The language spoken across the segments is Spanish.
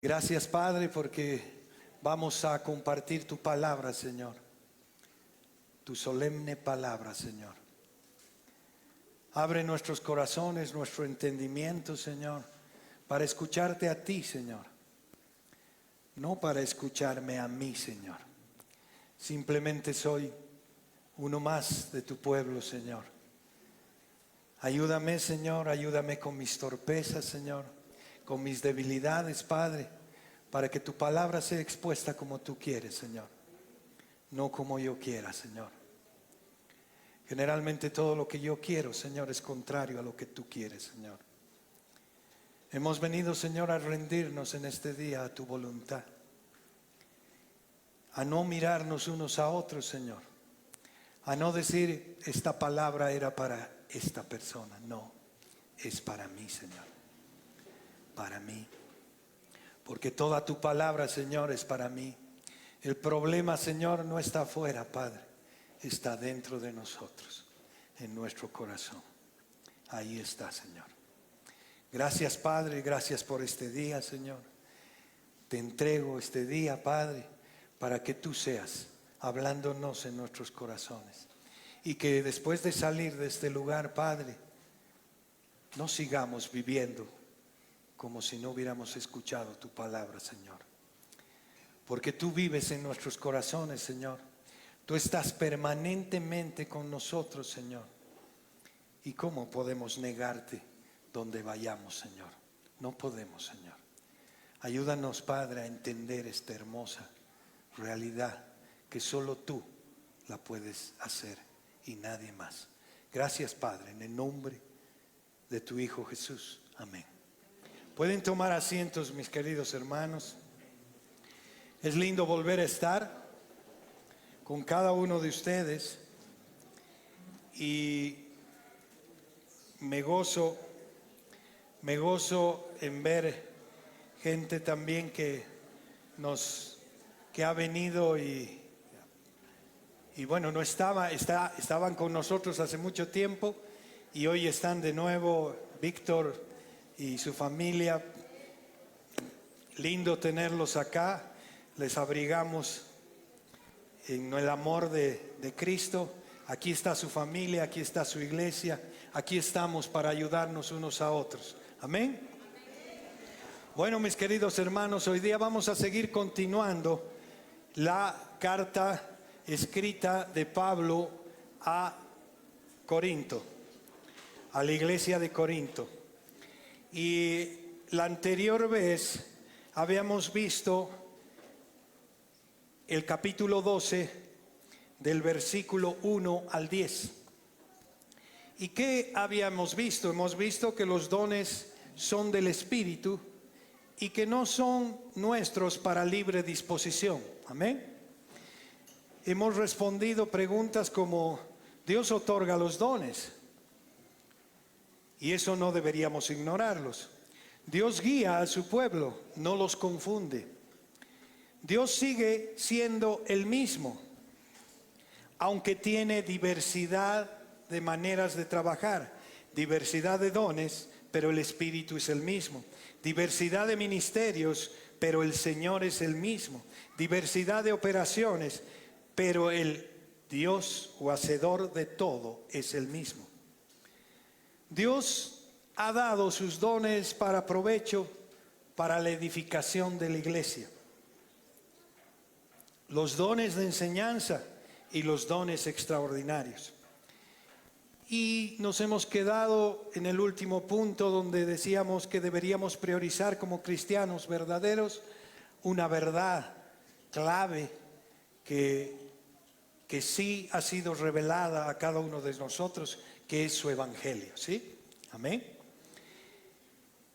Gracias, Padre, porque vamos a compartir tu palabra, Señor. Tu solemne palabra, Señor. Abre nuestros corazones, nuestro entendimiento, Señor, para escucharte a ti, Señor. No para escucharme a mí, Señor. Simplemente soy uno más de tu pueblo, Señor. Ayúdame, Señor, ayúdame con mis torpezas, Señor, con mis debilidades, Padre, para que tu palabra sea expuesta como tú quieres, Señor, no como yo quiera, Señor. Generalmente todo lo que yo quiero, Señor, es contrario a lo que tú quieres, Señor. Hemos venido, Señor, a rendirnos en este día a tu voluntad, a no mirarnos unos a otros, Señor, a no decir esta palabra era para esta persona. No, es para mí, Señor, para mí, porque toda tu palabra, Señor, es para mí. El problema, Señor, no está afuera, Padre, está dentro de nosotros, en nuestro corazón. Ahí está, Señor. Gracias, Padre, gracias por este día, Señor. Te entrego este día, Padre, para que tú seas hablándonos en nuestros corazones. Y que después de salir de este lugar, Padre, no sigamos viviendo como si no hubiéramos escuchado tu palabra, Señor. Porque tú vives en nuestros corazones, Señor. Tú estás permanentemente con nosotros, Señor. ¿Y cómo podemos negarte donde vayamos, Señor? No podemos, Señor. Ayúdanos, Padre, a entender esta hermosa realidad que solo tú la puedes hacer y nadie más. Gracias, Padre, en el nombre de tu Hijo Jesús. Amén. Pueden tomar asientos, mis queridos hermanos. Es lindo volver a estar con cada uno de ustedes y me gozo en ver gente también que ha venido y bueno, estaban con nosotros hace mucho tiempo y hoy están de nuevo. Víctor y su familia, lindo tenerlos acá. Les abrigamos en el amor de Cristo. Aquí está su familia, aquí está su iglesia, aquí estamos para ayudarnos unos a otros. Amén. Bueno, mis queridos hermanos, hoy día vamos a seguir continuando la carta escrita de Pablo a Corinto, a la iglesia de Corinto. Y la anterior vez habíamos visto el capítulo 12 del versículo 1 al 10. ¿Y qué habíamos visto? Hemos visto que los dones son del Espíritu y que no son nuestros para libre disposición. Amén. Hemos respondido preguntas como: Dios otorga los dones y eso no deberíamos ignorarlos. Dios guía a su pueblo, no los confunde. Dios sigue siendo el mismo, aunque tiene diversidad de maneras de trabajar, diversidad de dones, pero el Espíritu es el mismo. Diversidad de ministerios, pero el Señor es el mismo. Diversidad de operaciones, pero el Dios o hacedor de todo es el mismo. Dios ha dado sus dones para provecho, para la edificación de la iglesia. Los dones de enseñanza y los dones extraordinarios. Y nos hemos quedado en el último punto donde decíamos que deberíamos priorizar como cristianos verdaderos una verdad clave que sí ha sido revelada a cada uno de nosotros, que es su evangelio, ¿sí? Amén.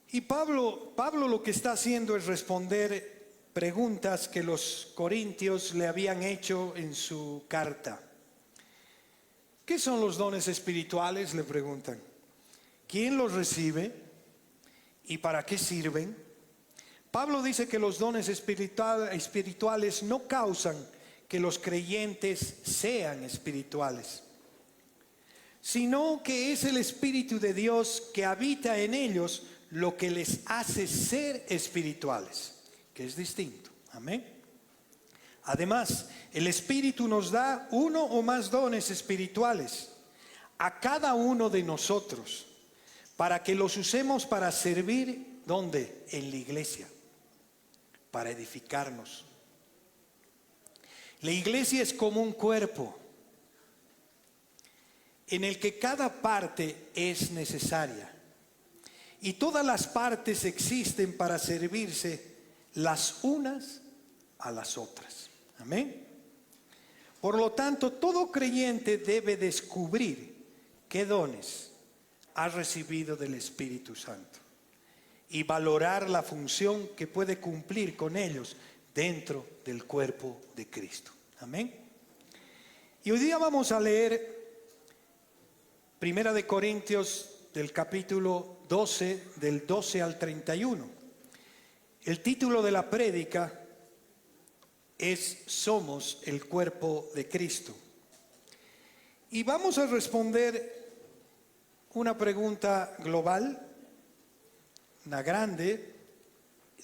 Y Pablo lo que está haciendo es responder preguntas que los corintios le habían hecho en su carta. ¿Qué son los dones espirituales?, le preguntan. ¿Quién los recibe? ¿Y para qué sirven? Pablo dice que los dones espirituales no causan que los creyentes sean espirituales, sino que es el Espíritu de Dios que habita en ellos lo que les hace ser espirituales. que es distinto. Amén. Además, el Espíritu nos da uno o más dones espirituales a cada uno de nosotros para que los usemos para servir, ¿dónde? En la iglesia, para edificarnos. La iglesia es como un cuerpo en el que cada parte es necesaria y todas las partes existen para servirse las unas a las otras. Amén. Por lo tanto, todo creyente debe descubrir qué dones ha recibido del Espíritu Santo y valorar la función que puede cumplir con ellos dentro del cuerpo de Cristo. Amén. Y hoy día vamos a leer Primera de Corintios del capítulo 12, del 12 al 31. El título de la prédica es Somos el cuerpo de Cristo. Y vamos a responder una pregunta global, una grande,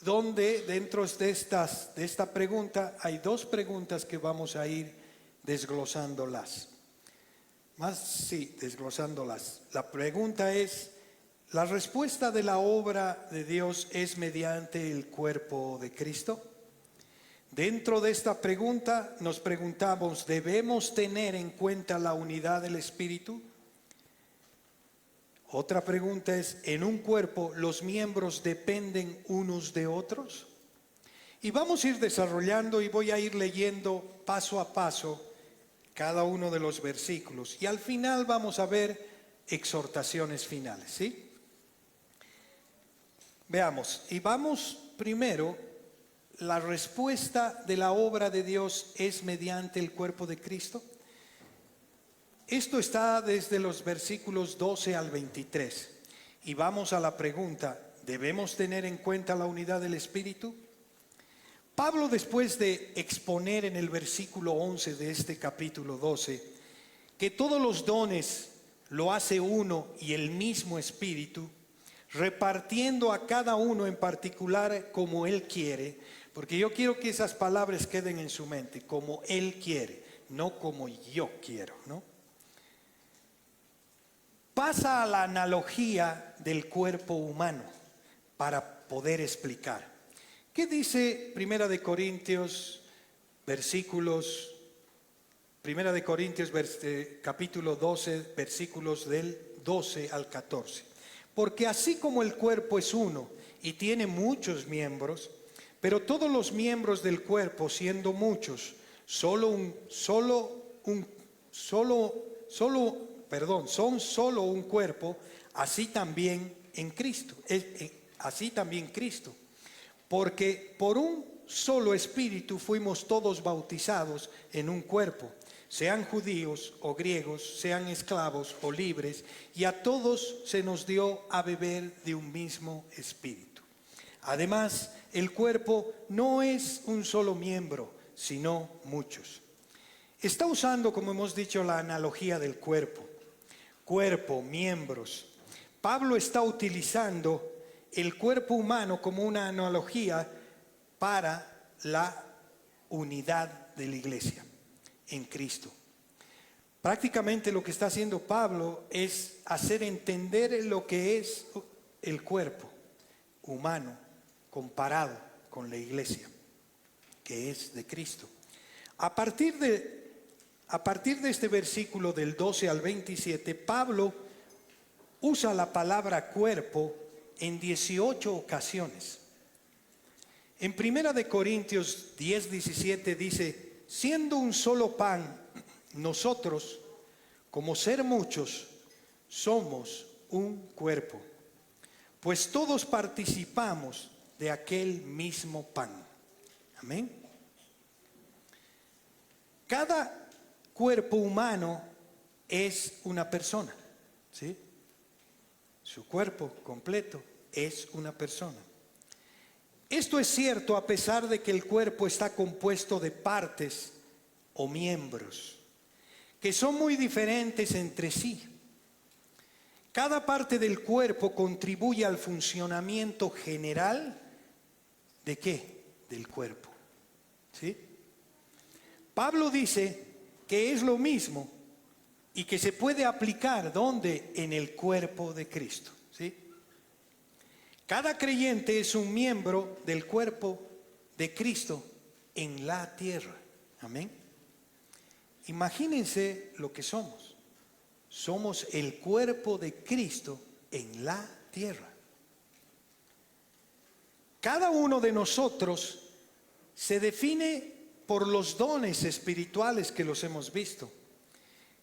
donde dentro de esta pregunta hay dos preguntas que vamos a ir desglosándolas. Desglosándolas. La pregunta es, ¿la respuesta de la obra de Dios es mediante el cuerpo de Cristo? Dentro de esta pregunta nos preguntamos, ¿debemos tener en cuenta la unidad del Espíritu? Otra pregunta es, ¿en un cuerpo los miembros dependen unos de otros? Y vamos a ir desarrollando y voy a ir leyendo paso a paso cada uno de los versículos. Y al final vamos a ver exhortaciones finales, ¿sí? Veamos, y vamos primero, la respuesta de la obra de Dios es mediante el cuerpo de Cristo. Esto está desde los versículos 12 al 23. Y vamos a la pregunta, ¿debemos tener en cuenta la unidad del Espíritu? Pablo, después de exponer en el versículo 11 de este capítulo 12, que todos los dones lo hace uno y el mismo Espíritu, repartiendo a cada uno en particular como Él quiere, porque yo quiero que esas palabras queden en su mente, como Él quiere, no como yo quiero, ¿no? Pasa a la analogía del cuerpo humano para poder explicar. ¿Qué dice Primera de Corintios, capítulo 12, versículos del 12 al 14? Porque así como el cuerpo es uno y tiene muchos miembros, pero todos los miembros del cuerpo, siendo muchos, son solo un cuerpo, así también en Cristo, así también Cristo. Porque por un solo espíritu fuimos todos bautizados en un cuerpo, sean judíos o griegos, sean esclavos o libres, y a todos se nos dio a beber de un mismo espíritu. Además, el cuerpo no es un solo miembro, sino muchos. Está usando, como hemos dicho, la analogía del cuerpo, miembros. Pablo está utilizando el cuerpo humano como una analogía para la unidad de la iglesia en Cristo. Prácticamente lo que está haciendo Pablo es hacer entender lo que es el cuerpo humano comparado con la iglesia, que es de Cristo. A partir de este versículo del 12 al 27, Pablo usa la palabra cuerpo en 18 ocasiones. En 1 de Corintios 10, 17 dice, siendo un solo pan, nosotros, como ser muchos, somos un cuerpo, pues todos participamos de aquel mismo pan. Amén. Cada cuerpo humano es una persona, ¿sí? Su cuerpo completo es una persona. Esto es cierto a pesar de que el cuerpo está compuesto de partes o miembros que son muy diferentes entre sí. Cada parte del cuerpo contribuye al funcionamiento general ¿de qué? del cuerpo. ¿Sí? Pablo dice que es lo mismo y que se puede aplicar ¿dónde? En el cuerpo de Cristo. ¿Sí? Cada creyente es un miembro del cuerpo de Cristo en la tierra. Amén. Imagínense lo que somos. Somos el cuerpo de Cristo en la tierra. Cada uno de nosotros se define por los dones espirituales que los hemos visto,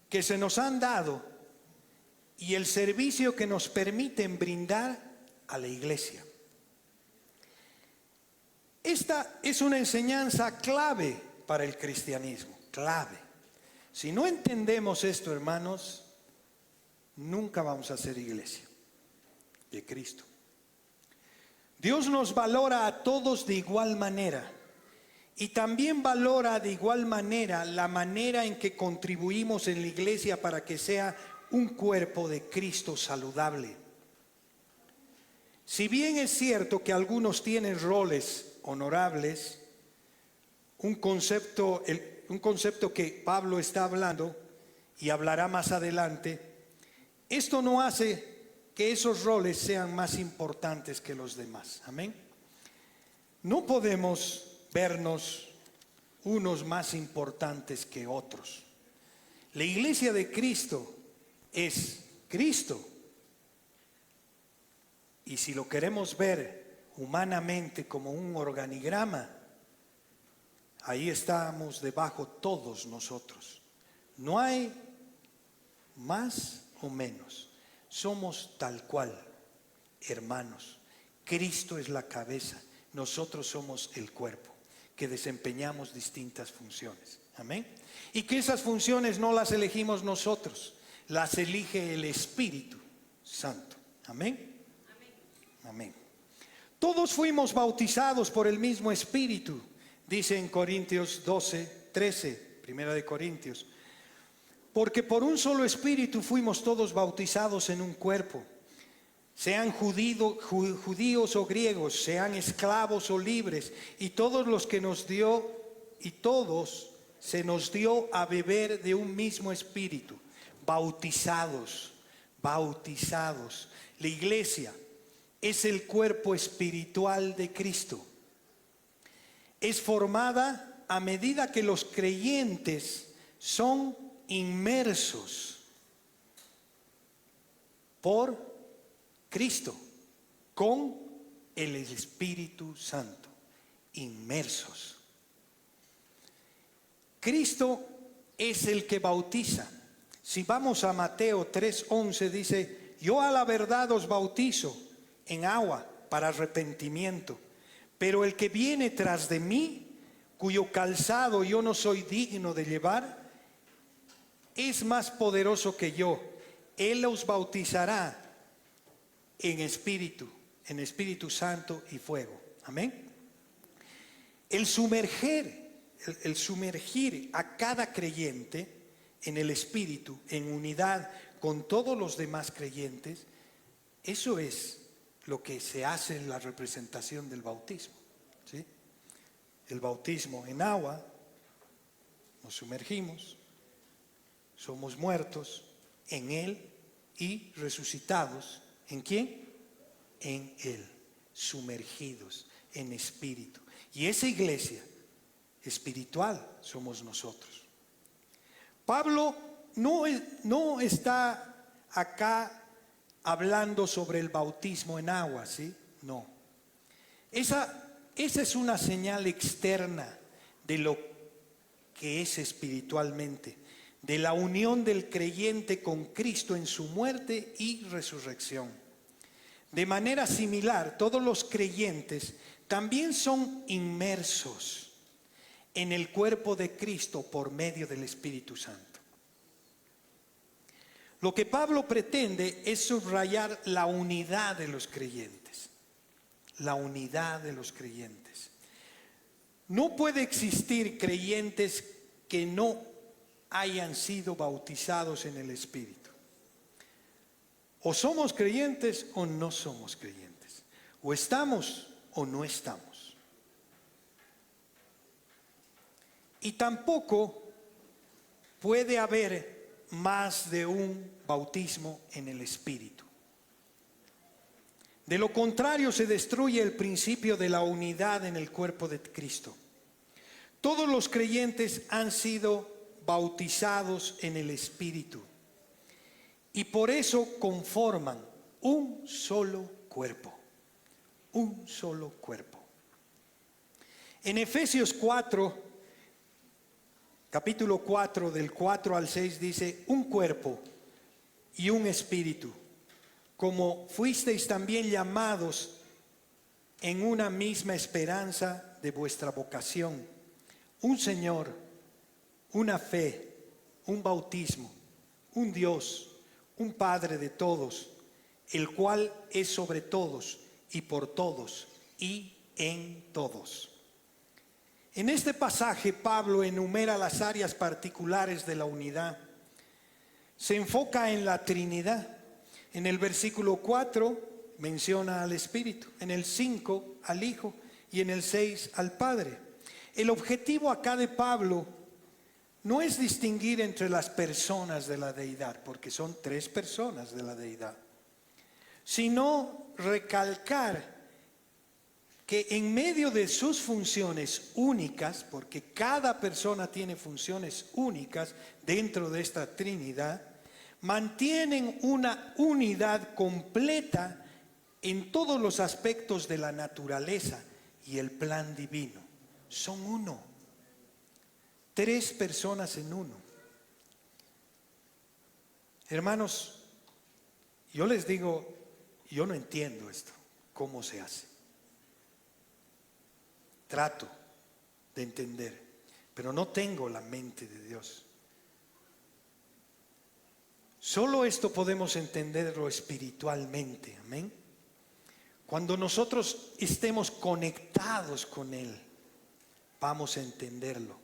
que se nos han dado y el servicio que nos permiten brindar a la iglesia. Esta es una enseñanza clave para el cristianismo, clave. Si no entendemos esto, hermanos, nunca vamos a ser iglesia de Cristo. Dios nos valora a todos de igual manera y también valora de igual manera la manera en que contribuimos en la iglesia para que sea un cuerpo de Cristo saludable. Si bien es cierto que algunos tienen roles honorables, un concepto que Pablo está hablando y hablará más adelante, esto no hace que esos roles sean más importantes que los demás. Amén. No podemos vernos unos más importantes que otros. La iglesia de Cristo es Cristo. Y si lo queremos ver humanamente como un organigrama, ahí estamos debajo todos nosotros. No hay más o menos. Somos tal cual, hermanos. Cristo es la cabeza, nosotros somos el cuerpo, que desempeñamos distintas funciones. Amén. Y que esas funciones no las elegimos nosotros, las elige el Espíritu Santo. Amén. Amén. Todos fuimos bautizados por el mismo Espíritu, dice en Corintios 12:13, primera de Corintios. Porque por un solo Espíritu fuimos todos bautizados en un cuerpo, sean judíos o griegos, sean esclavos o libres, y todos se nos dio a beber de un mismo Espíritu, bautizados. La iglesia es el cuerpo espiritual de Cristo. Es formada a medida que los creyentes son inmersos por Cristo con el Espíritu Santo. Inmersos. Cristo es el que bautiza. Si vamos a Mateo 3:11, dice: yo a la verdad os bautizo en agua para arrepentimiento, pero el que viene tras de mí, cuyo calzado yo no soy digno de llevar, es más poderoso que yo. Él os bautizará en Espíritu Santo y fuego. Amén. El sumergir a cada creyente en el Espíritu, en unidad con todos los demás creyentes, eso es lo que se hace en la representación del bautismo. ¿Sí? El bautismo en agua, nos sumergimos, somos muertos en Él y resucitados. ¿En quién? En Él, sumergidos en espíritu. Y esa iglesia espiritual somos nosotros. Pablo no está acá hablando sobre el bautismo en agua, ¿sí? No. Esa es una señal externa de lo que es espiritualmente, de la unión del creyente con Cristo en su muerte y resurrección. De manera similar, todos los creyentes también son inmersos en el cuerpo de Cristo por medio del Espíritu Santo. Lo que Pablo pretende es subrayar la unidad de los creyentes. La unidad de los creyentes. No puede existir creyentes que no hayan sido bautizados en el Espíritu. O somos creyentes o no somos creyentes. O estamos o no estamos. Y tampoco puede haber más de un bautismo en el Espíritu. De lo contrario, se destruye el principio de la unidad en el cuerpo de Cristo. Todos los creyentes han sido bautizados en el Espíritu y por eso conforman un solo cuerpo. Un solo cuerpo. En Efesios 4, capítulo 4, del 4 al 6 dice: un cuerpo y un espíritu, como fuisteis también llamados en una misma esperanza de vuestra vocación, un Señor, una fe, un bautismo, un Dios, un Padre de todos, el cual es sobre todos y por todos y en todos. En este pasaje Pablo enumera las áreas particulares de la unidad. Se enfoca en la Trinidad. En el versículo 4 menciona al Espíritu, en el 5 al Hijo y en el 6 al Padre. El objetivo acá de Pablo no es distinguir entre las personas de la deidad, porque son 3 personas de la deidad, sino recalcar que en medio de sus funciones únicas, porque cada persona tiene funciones únicas dentro de esta Trinidad, mantienen una unidad completa en todos los aspectos de la naturaleza y el plan divino. Son uno. 3 personas en uno. Hermanos, yo les digo, yo no entiendo esto, cómo se hace. Trato de entender, pero no tengo la mente de Dios. Solo esto podemos entenderlo espiritualmente, amén. Cuando nosotros estemos conectados con Él, vamos a entenderlo.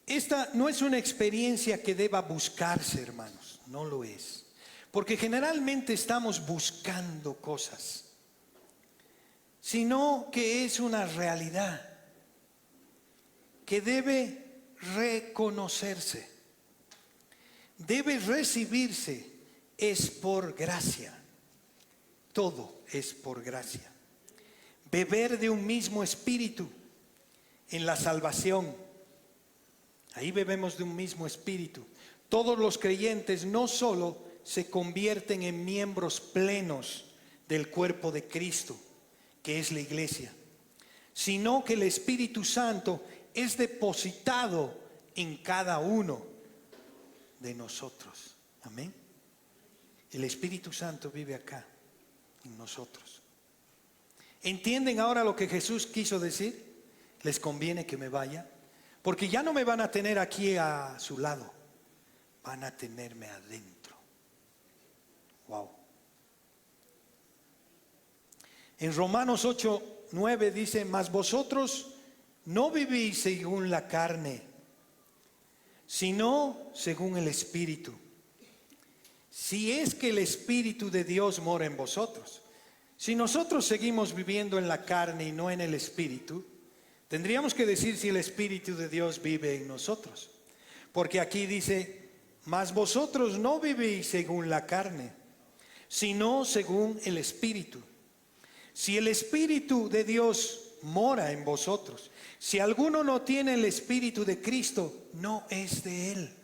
Esta no es una experiencia que deba buscarse, hermanos, no lo es. Porque generalmente estamos buscando cosas, sino que es una realidad que debe reconocerse, debe recibirse, es por gracia. Todo es por gracia. Beber de un mismo espíritu en la salvación. Ahí bebemos de un mismo espíritu. Todos los creyentes no solo se convierten en miembros plenos del cuerpo de Cristo, que es la iglesia, sino que el Espíritu Santo es depositado en cada uno de nosotros. Amén. El Espíritu Santo vive acá, en nosotros. ¿Entienden ahora lo que Jesús quiso decir? ¿Les conviene que me vaya? Porque ya no me van a tener aquí a su lado, van a tenerme adentro. Wow. En Romanos 8:9 dice: mas vosotros no vivís según la carne, sino según el Espíritu. Si es que el Espíritu de Dios mora en vosotros. Si nosotros seguimos viviendo en la carne y no en el Espíritu, tendríamos que decir si el Espíritu de Dios vive en nosotros. Porque aquí dice: mas vosotros no vivís según la carne, sino según el Espíritu. Si el Espíritu de Dios mora en vosotros, si alguno no tiene el Espíritu de Cristo, no es de Él.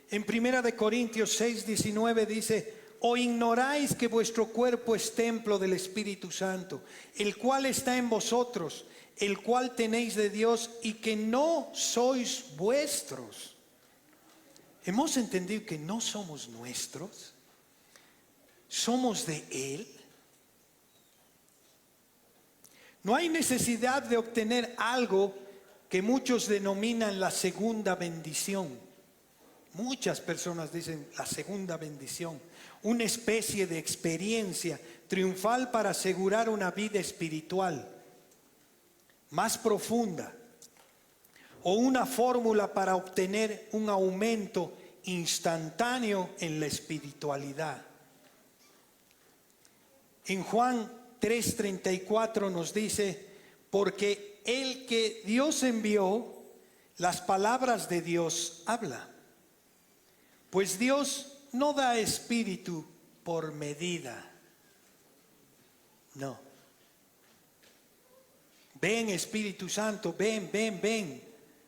En 1 Corintios 6:19 dice: ¿o ignoráis que vuestro cuerpo es templo del Espíritu Santo, el cual está en vosotros, el cual tenéis de Dios, y que no sois vuestros? ¿Hemos entendido que no somos nuestros? ¿Somos de Él? No hay necesidad de obtener algo que muchos denominan la segunda bendición. Muchas personas dicen la segunda bendición, una especie de experiencia triunfal para asegurar una vida espiritual más profunda, o una fórmula para obtener un aumento instantáneo en la espiritualidad. En Juan 3:34 nos dice: porque el que Dios envió, las palabras de Dios habla. Pues Dios no da espíritu por medida. No. Ven, Espíritu Santo, ven, ven, ven.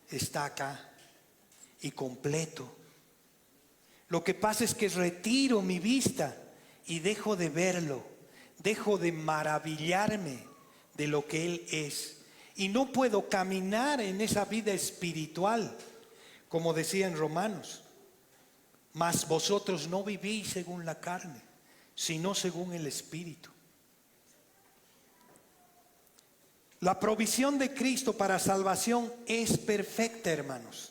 Está acá y completo. Lo que pasa es que retiro mi vista y dejo de verlo, dejo de maravillarme de lo que Él es. Y no puedo caminar en esa vida espiritual, como decía en Romanos. Mas vosotros no vivís según la carne, sino según el Espíritu. La provisión de Cristo para salvación es perfecta, hermanos.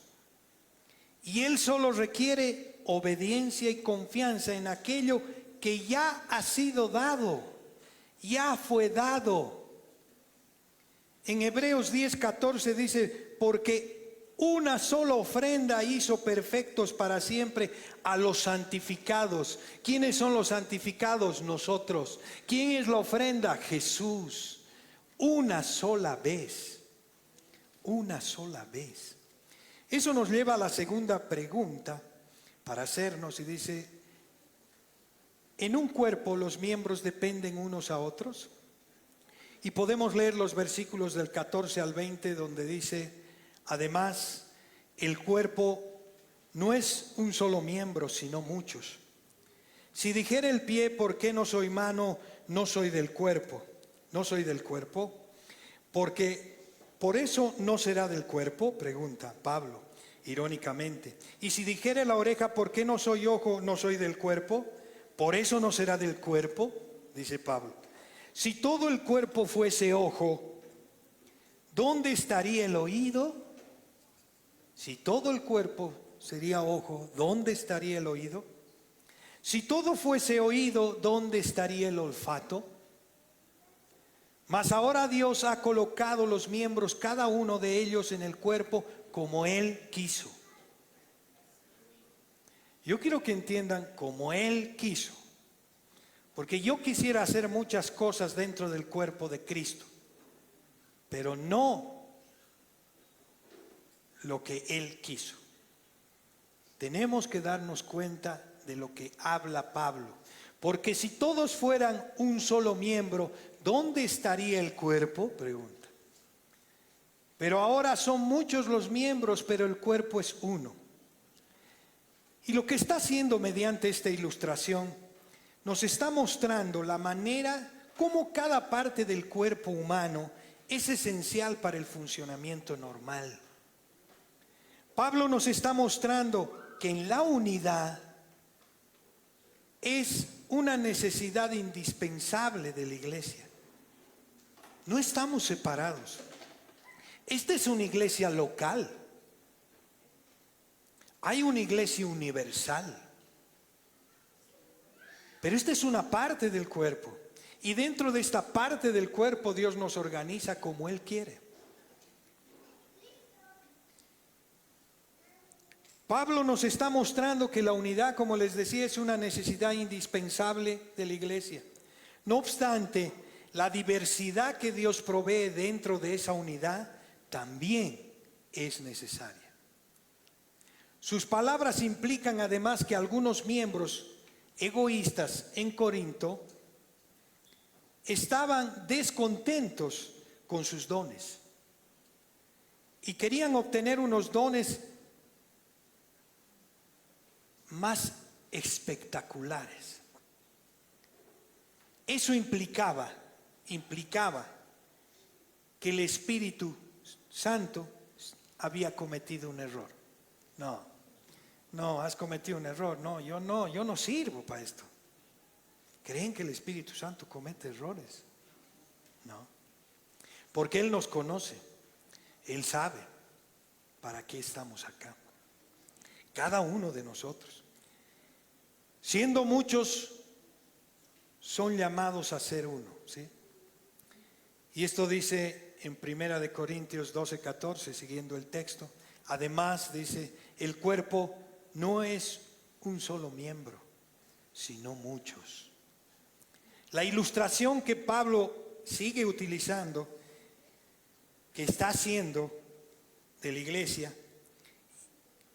Y Él solo requiere obediencia y confianza en aquello que ya ha sido dado, ya fue dado. En Hebreos 10:14 dice, porque una sola ofrenda hizo perfectos para siempre a los santificados. ¿Quiénes son los santificados? Nosotros. ¿Quién es la ofrenda? Jesús. Una sola vez. Una sola vez. Eso nos lleva a la segunda pregunta para hacernos, y dice, ¿en un cuerpo los miembros dependen unos a otros? Y podemos leer los versículos del 14 al 20 donde dice, además, el cuerpo no es un solo miembro, sino muchos. Si dijera el pie, ¿por qué no soy mano? No soy del cuerpo. No soy del cuerpo. Porque por eso no será del cuerpo, pregunta Pablo, irónicamente. Y si dijera la oreja, ¿por qué no soy ojo? No soy del cuerpo. Por eso no será del cuerpo, dice Pablo. Si todo el cuerpo fuese ojo, ¿dónde estaría el oído? Si todo el cuerpo sería ojo, ¿dónde estaría el oído? Si todo fuese oído, ¿dónde estaría el olfato? Mas ahora Dios ha colocado los miembros, cada uno de ellos, en el cuerpo como Él quiso. Yo quiero que entiendan como Él quiso. Porque yo quisiera hacer muchas cosas dentro del cuerpo de Cristo, pero no lo que Él quiso. Tenemos que darnos cuenta de lo que habla Pablo. Porque si todos fueran un solo miembro, ¿dónde estaría el cuerpo? Pregunta. Pero ahora son muchos los miembros, pero el cuerpo es uno. Y lo que está haciendo mediante esta ilustración, nos está mostrando la manera como cada parte del cuerpo humano es esencial para el funcionamiento normal. Pablo nos está mostrando que en la unidad es una necesidad indispensable de la iglesia. No estamos separados. Esta es una iglesia local. Hay una iglesia universal. Pero esta es una parte del cuerpo. Y dentro de esta parte del cuerpo Dios nos organiza como Él quiere. Pablo nos está mostrando que la unidad, como les decía, es una necesidad indispensable de la iglesia. No obstante, la diversidad que Dios provee dentro de esa unidad también es necesaria. Sus palabras implican además que algunos miembros egoístas en Corinto estaban descontentos con sus dones y querían obtener unos dones más espectaculares. Eso implicaba que el Espíritu Santo había cometido un error. No, has cometido un error. No, yo no sirvo para esto. ¿Creen que el Espíritu Santo comete errores? No. Porque Él nos conoce. Él sabe para qué estamos acá. Cada uno de nosotros. Siendo muchos, son llamados a ser uno, ¿sí? Y esto dice en 1 Corintios 12:14, siguiendo el texto. Además, dice, el cuerpo no es un solo miembro, sino muchos. La ilustración que Pablo sigue utilizando que está haciendo de la iglesia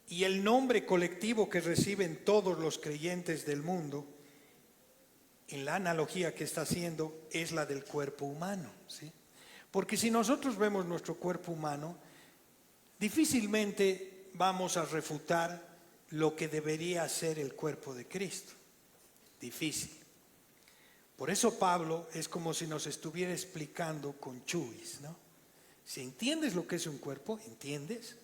y el nombre colectivo que reciben todos los creyentes del mundo, en la analogía que está haciendo, es la del cuerpo humano, ¿sí? Porque si nosotros vemos nuestro cuerpo humano, difícilmente vamos a refutar lo que debería ser el cuerpo de Cristo. Difícil. Por eso Pablo es como si nos estuviera explicando con chubis, ¿no? Si entiendes lo que es un cuerpo, ¿entiendes?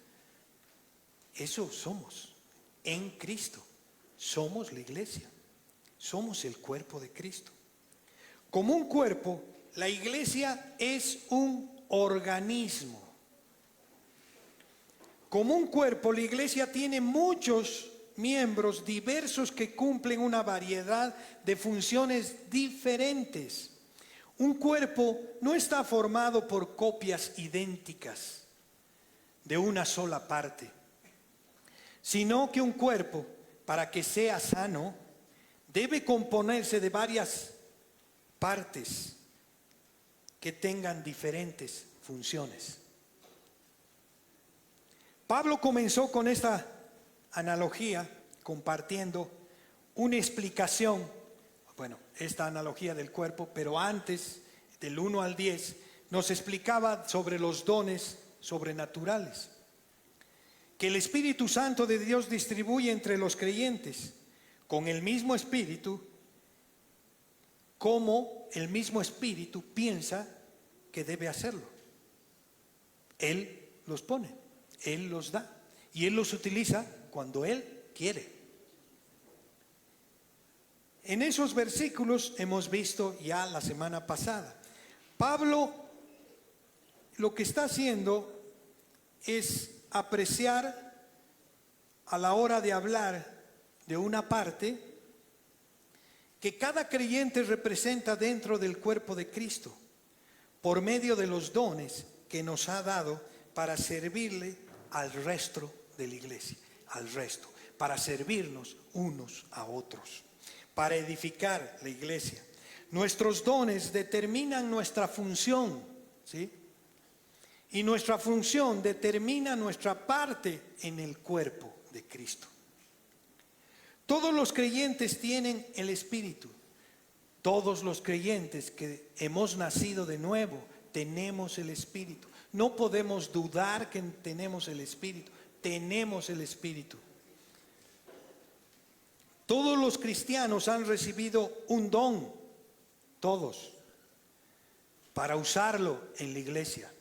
Eso somos en Cristo. Somos la iglesia. Somos el cuerpo de Cristo. Como un cuerpo, la iglesia es un organismo. Como un cuerpo, la iglesia tiene muchos miembros diversos que cumplen una variedad de funciones diferentes. Un cuerpo no está formado por copias idénticas de una sola parte, sino que un cuerpo, para que sea sano, debe componerse de varias partes que tengan diferentes funciones. Pablo comenzó con esta analogía compartiendo una explicación, bueno, esta analogía del cuerpo, pero antes del 1 al 10 nos explicaba sobre los dones sobrenaturales que el Espíritu Santo de Dios distribuye entre los creyentes con el mismo Espíritu, como el mismo Espíritu piensa que debe hacerlo. Él los pone, Él los da y Él los utiliza cuando Él quiere. En esos versículos hemos visto ya la semana pasada, Pablo lo que está haciendo es apreciar a la hora de hablar de una parte que cada creyente representa dentro del cuerpo de Cristo por medio de los dones que nos ha dado para servirle al resto de la iglesia, al resto, para servirnos unos a otros, para edificar la iglesia. Nuestros dones determinan nuestra función, ¿sí? Y nuestra función determina nuestra parte en el cuerpo de Cristo. Todos los creyentes tienen el Espíritu. Todos los creyentes que hemos nacido de nuevo tenemos el Espíritu. No podemos dudar que tenemos el Espíritu. Tenemos el Espíritu. Todos los cristianos han recibido un don, todos, para usarlo en la iglesia.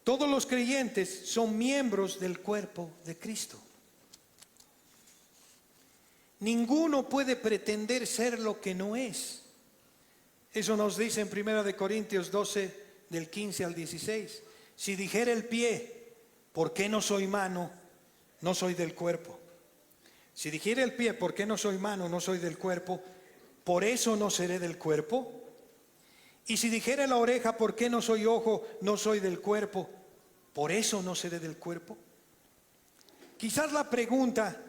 Todos los creyentes son miembros del cuerpo de Cristo. Ninguno puede pretender ser lo que no es. Eso nos dice en 1 Corintios 12, del 15 al 16. Si dijera el pie, ¿por qué no soy mano? No soy del cuerpo. Si dijera el pie, ¿por qué no soy mano? No soy del cuerpo. ¿Por eso no seré del cuerpo? Y si dijera la oreja, ¿por qué no soy ojo? No soy del cuerpo. ¿Por eso no seré del cuerpo? Quizás la pregunta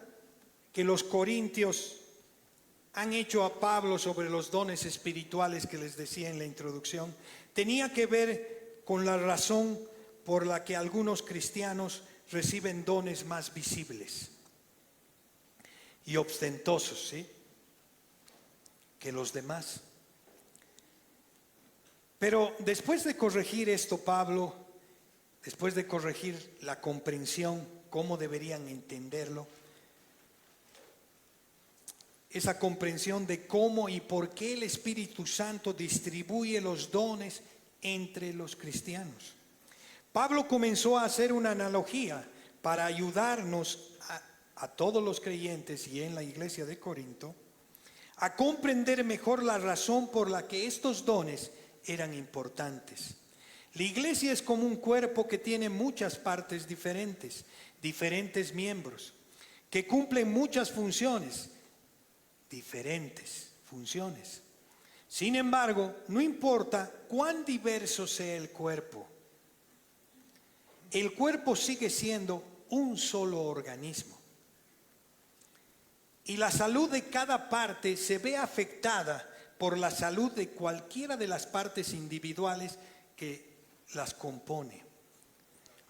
que los corintios han hecho a Pablo sobre los dones espirituales que les decía en la introducción tenía que ver con la razón por la que algunos cristianos reciben dones más visibles y ostentosos, ¿sí?, que los demás. Pero después de corregir esto, Pablo, después de corregir la comprensión, cómo deberían entenderlo, esa comprensión de cómo y por qué el Espíritu Santo distribuye los dones entre los cristianos, Pablo comenzó a hacer una analogía para ayudarnos a todos los creyentes y en la iglesia de Corinto a comprender mejor la razón por la que estos dones eran importantes. La iglesia es como un cuerpo que tiene muchas partes diferentes, diferentes miembros, que cumplen muchas funciones, diferentes funciones. Sin embargo, no importa cuán diverso sea el cuerpo sigue siendo un solo organismo. Y la salud de cada parte se ve afectada por la salud de cualquiera de las partes individuales que las compone.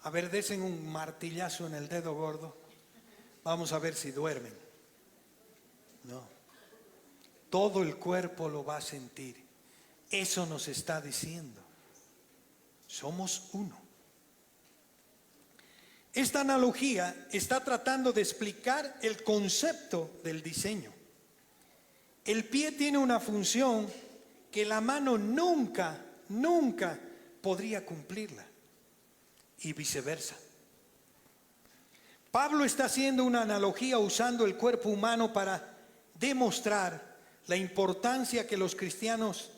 A ver, desen un martillazo en el dedo gordo. Vamos a ver si duermen. No. Todo el cuerpo lo va a sentir. Eso nos está diciendo. Somos uno. Esta analogía está tratando de explicar el concepto del diseño. El pie tiene una función que la mano nunca podría cumplirla. Y viceversa. Pablo está haciendo una analogía usando el cuerpo humano para demostrar la importancia que los cristianos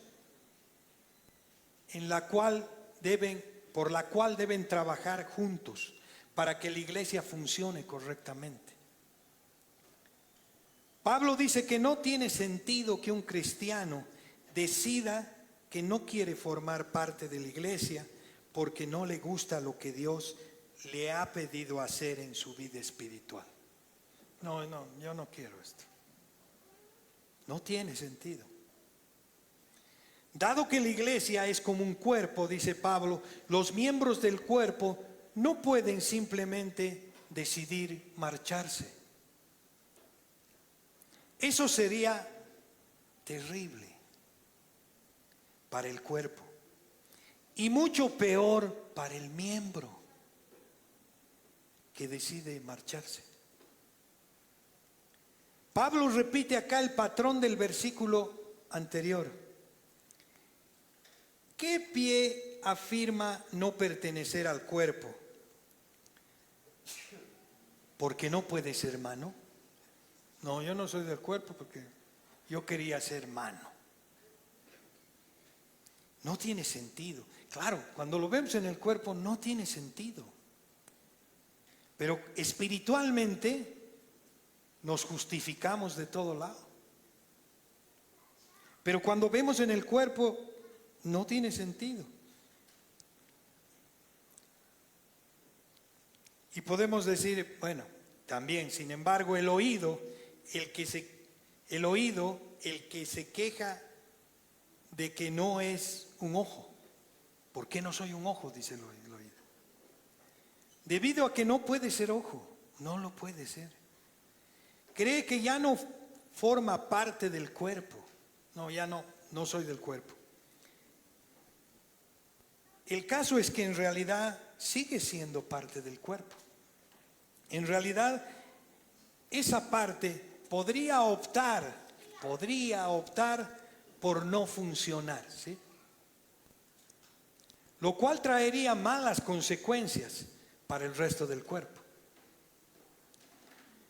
por la cual deben trabajar juntos para que la iglesia funcione correctamente. Pablo dice que no tiene sentido que un cristiano decida que no quiere formar parte de la iglesia porque no le gusta lo que Dios le ha pedido hacer en su vida espiritual. No, yo no quiero esto. No tiene sentido. Dado que la iglesia es como un cuerpo, dice Pablo, los miembros del cuerpo no pueden simplemente decidir marcharse. Eso sería terrible para el cuerpo y mucho peor para el miembro que decide marcharse. Pablo repite acá el patrón del versículo anterior. ¿Qué pie afirma no pertenecer al cuerpo? ¿Porque no puede ser mano? No, yo no soy del cuerpo porque yo quería ser mano. No tiene sentido. Claro, cuando lo vemos en el cuerpo no tiene sentido. Pero espiritualmente nos justificamos de todo lado. Pero cuando vemos en el cuerpo no tiene sentido. Y podemos decir, bueno, también, sin embargo, el oído, el que se queja de que no es un ojo. ¿Por qué no soy un ojo? Dice el oído. Debido a que no puede ser ojo, no lo puede ser. Cree que ya no forma parte del cuerpo. No, ya no soy del cuerpo. El caso es que en realidad sigue siendo parte del cuerpo. En realidad, esa parte podría optar por no funcionar, ¿sí? Lo cual traería malas consecuencias para el resto del cuerpo.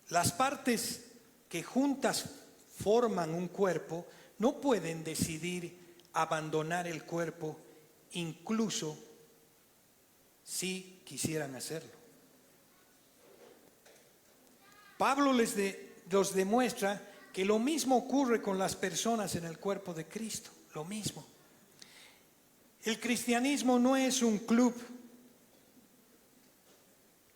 Las partes que juntas forman un cuerpo no pueden decidir abandonar el cuerpo, incluso si quisieran hacerlo. Pablo los demuestra que lo mismo ocurre con las personas en el cuerpo de Cristo, lo mismo. El cristianismo no es un club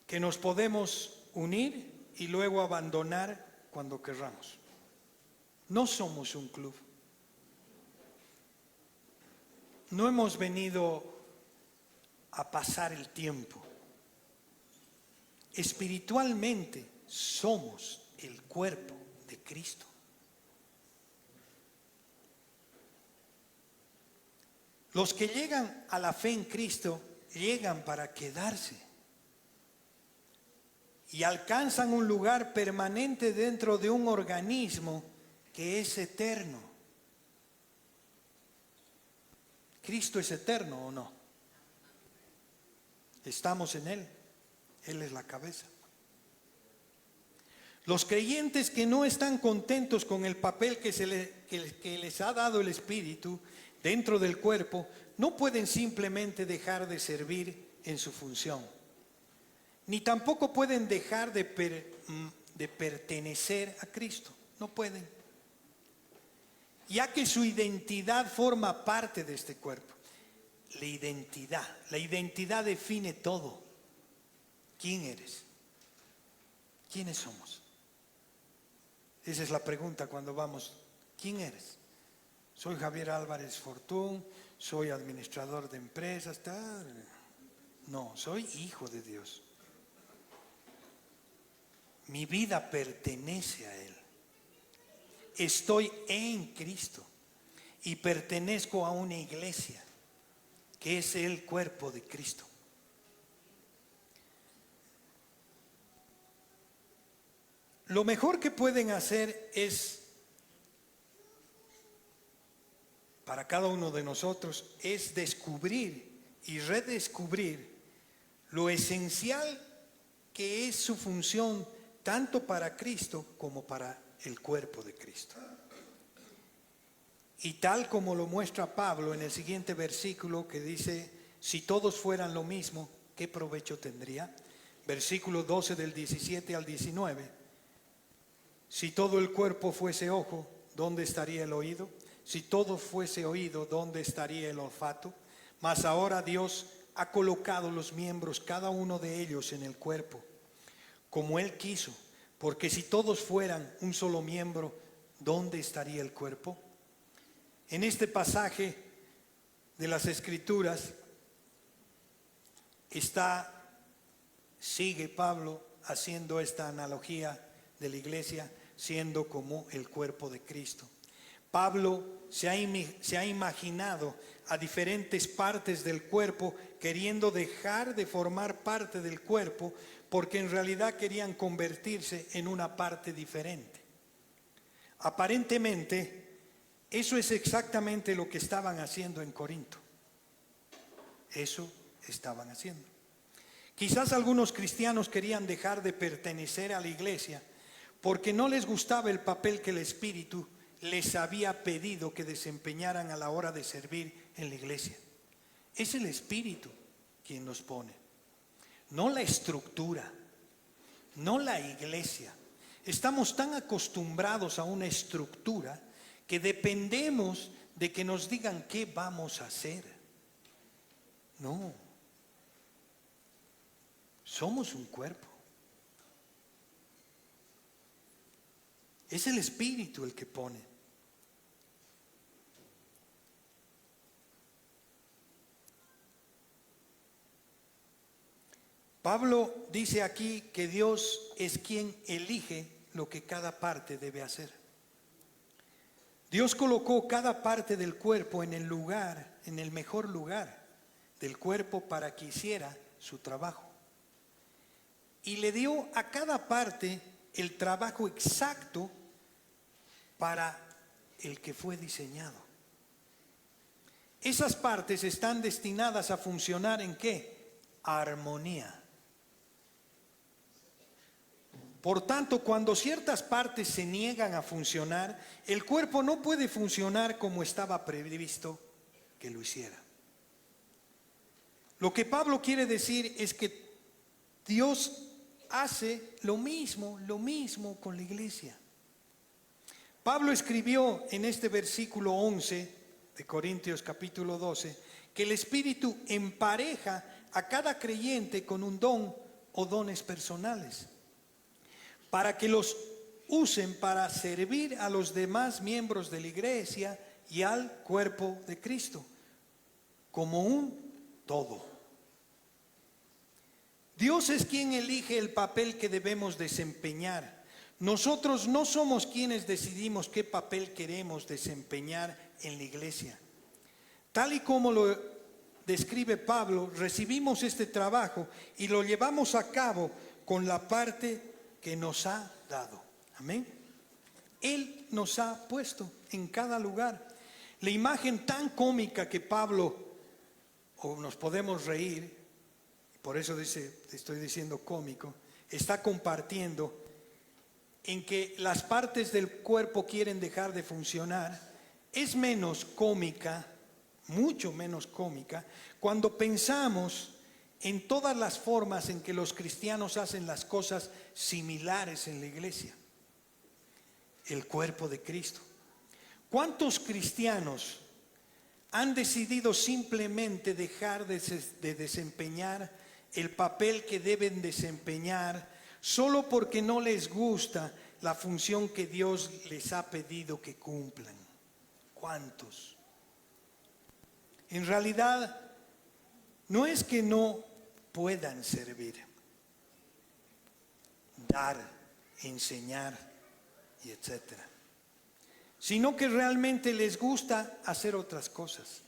que nos podemos unir y luego abandonar cuando querramos. No somos un club. No hemos venido a pasar el tiempo. Espiritualmente somos el cuerpo de Cristo. Los que llegan a la fe en Cristo llegan para quedarse y alcanzan un lugar permanente dentro de un organismo que es eterno. ¿Cristo es eterno o no? Estamos en Él. Él es la cabeza. Los creyentes que no están contentos con el papel que les ha dado el Espíritu dentro del cuerpo, no pueden simplemente dejar de servir en su función. Ni tampoco pueden dejar de pertenecer a Cristo. No pueden. Ya que su identidad forma parte de este cuerpo. La identidad define todo. ¿Quién eres? ¿Quiénes somos? Esa es la pregunta cuando vamos. ¿Quién eres? Soy Javier Álvarez Fortún, soy administrador de empresas, tal. No, soy hijo de Dios. Mi vida pertenece a Él. Estoy en Cristo y pertenezco a una iglesia que es el cuerpo de Cristo. Lo mejor que pueden hacer es, para cada uno de nosotros, es descubrir y redescubrir lo esencial que es su función tanto para Cristo como para el cuerpo de Cristo. Y tal como lo muestra Pablo en el siguiente versículo que dice, si todos fueran lo mismo, ¿qué provecho tendría? Versículo 12 del 17 al 19. Si todo el cuerpo fuese ojo, ¿dónde estaría el oído? Si todo fuese oído, ¿dónde estaría el olfato? Mas ahora Dios ha colocado los miembros, cada uno de ellos, en el cuerpo, como Él quiso. Porque si todos fueran un solo miembro, ¿dónde estaría el cuerpo? En este pasaje de las Escrituras sigue Pablo haciendo esta analogía de la iglesia siendo como el cuerpo de Cristo. Pablo se ha imaginado a diferentes partes del cuerpo queriendo dejar de formar parte del cuerpo porque en realidad querían convertirse en una parte diferente. Aparentemente, eso es exactamente lo que estaban haciendo en Corinto. Eso estaban haciendo. Quizás algunos cristianos querían dejar de pertenecer a la iglesia porque no les gustaba el papel que el Espíritu les había pedido que desempeñaran a la hora de servir en la iglesia. Es el Espíritu quien nos pone, no la estructura, no la iglesia. Estamos tan acostumbrados a una estructura que dependemos de que nos digan qué vamos a hacer. No, somos un cuerpo. Es el Espíritu el que pone. Pablo dice aquí que Dios es quien elige lo que cada parte debe hacer. Dios colocó cada parte del cuerpo en el lugar, en el mejor lugar del cuerpo para que hiciera su trabajo. Y le dio a cada parte el trabajo exacto para el que fue diseñado. Esas partes están destinadas a funcionar ¿en qué? Armonía. Por tanto, cuando ciertas partes se niegan a funcionar, el cuerpo no puede funcionar como estaba previsto que lo hiciera. Lo que Pablo quiere decir es que Dios hace lo mismo con la iglesia. Pablo escribió en este versículo 11 de Corintios capítulo 12 que el Espíritu empareja a cada creyente con un don o dones personales para que los usen para servir a los demás miembros de la iglesia y al cuerpo de Cristo como un todo. Dios es quien elige el papel que debemos desempeñar. Nosotros no somos quienes decidimos qué papel queremos desempeñar en la iglesia. Tal y como lo describe Pablo, recibimos este trabajo y lo llevamos a cabo con la parte que nos ha dado. Amén. Él nos ha puesto en cada lugar. La imagen tan cómica que Pablo, o nos podemos reír, por eso estoy diciendo cómico, está compartiendo en que las partes del cuerpo quieren dejar de funcionar, es menos cómica, mucho menos cómica, cuando pensamos en todas las formas en que los cristianos hacen las cosas similares en la iglesia. El cuerpo de Cristo. ¿Cuántos cristianos han decidido simplemente dejar de desempeñar el papel que deben desempeñar solo porque no les gusta la función que Dios les ha pedido que cumplan? ¿Cuántos? En realidad, no es que no puedan servir, dar, enseñar y etcétera, sino que realmente les gusta hacer otras cosas.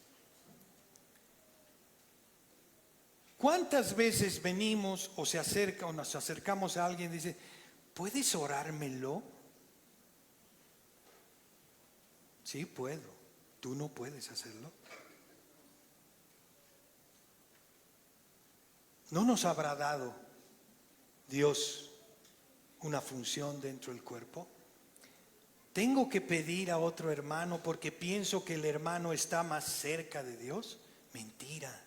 ¿Cuántas veces venimos o nos acercamos a alguien y dice, ¿puedes orármelo? Sí, puedo. Tú no puedes hacerlo. ¿No nos habrá dado Dios una función dentro del cuerpo? ¿Tengo que pedir a otro hermano porque pienso que el hermano está más cerca de Dios? Mentira.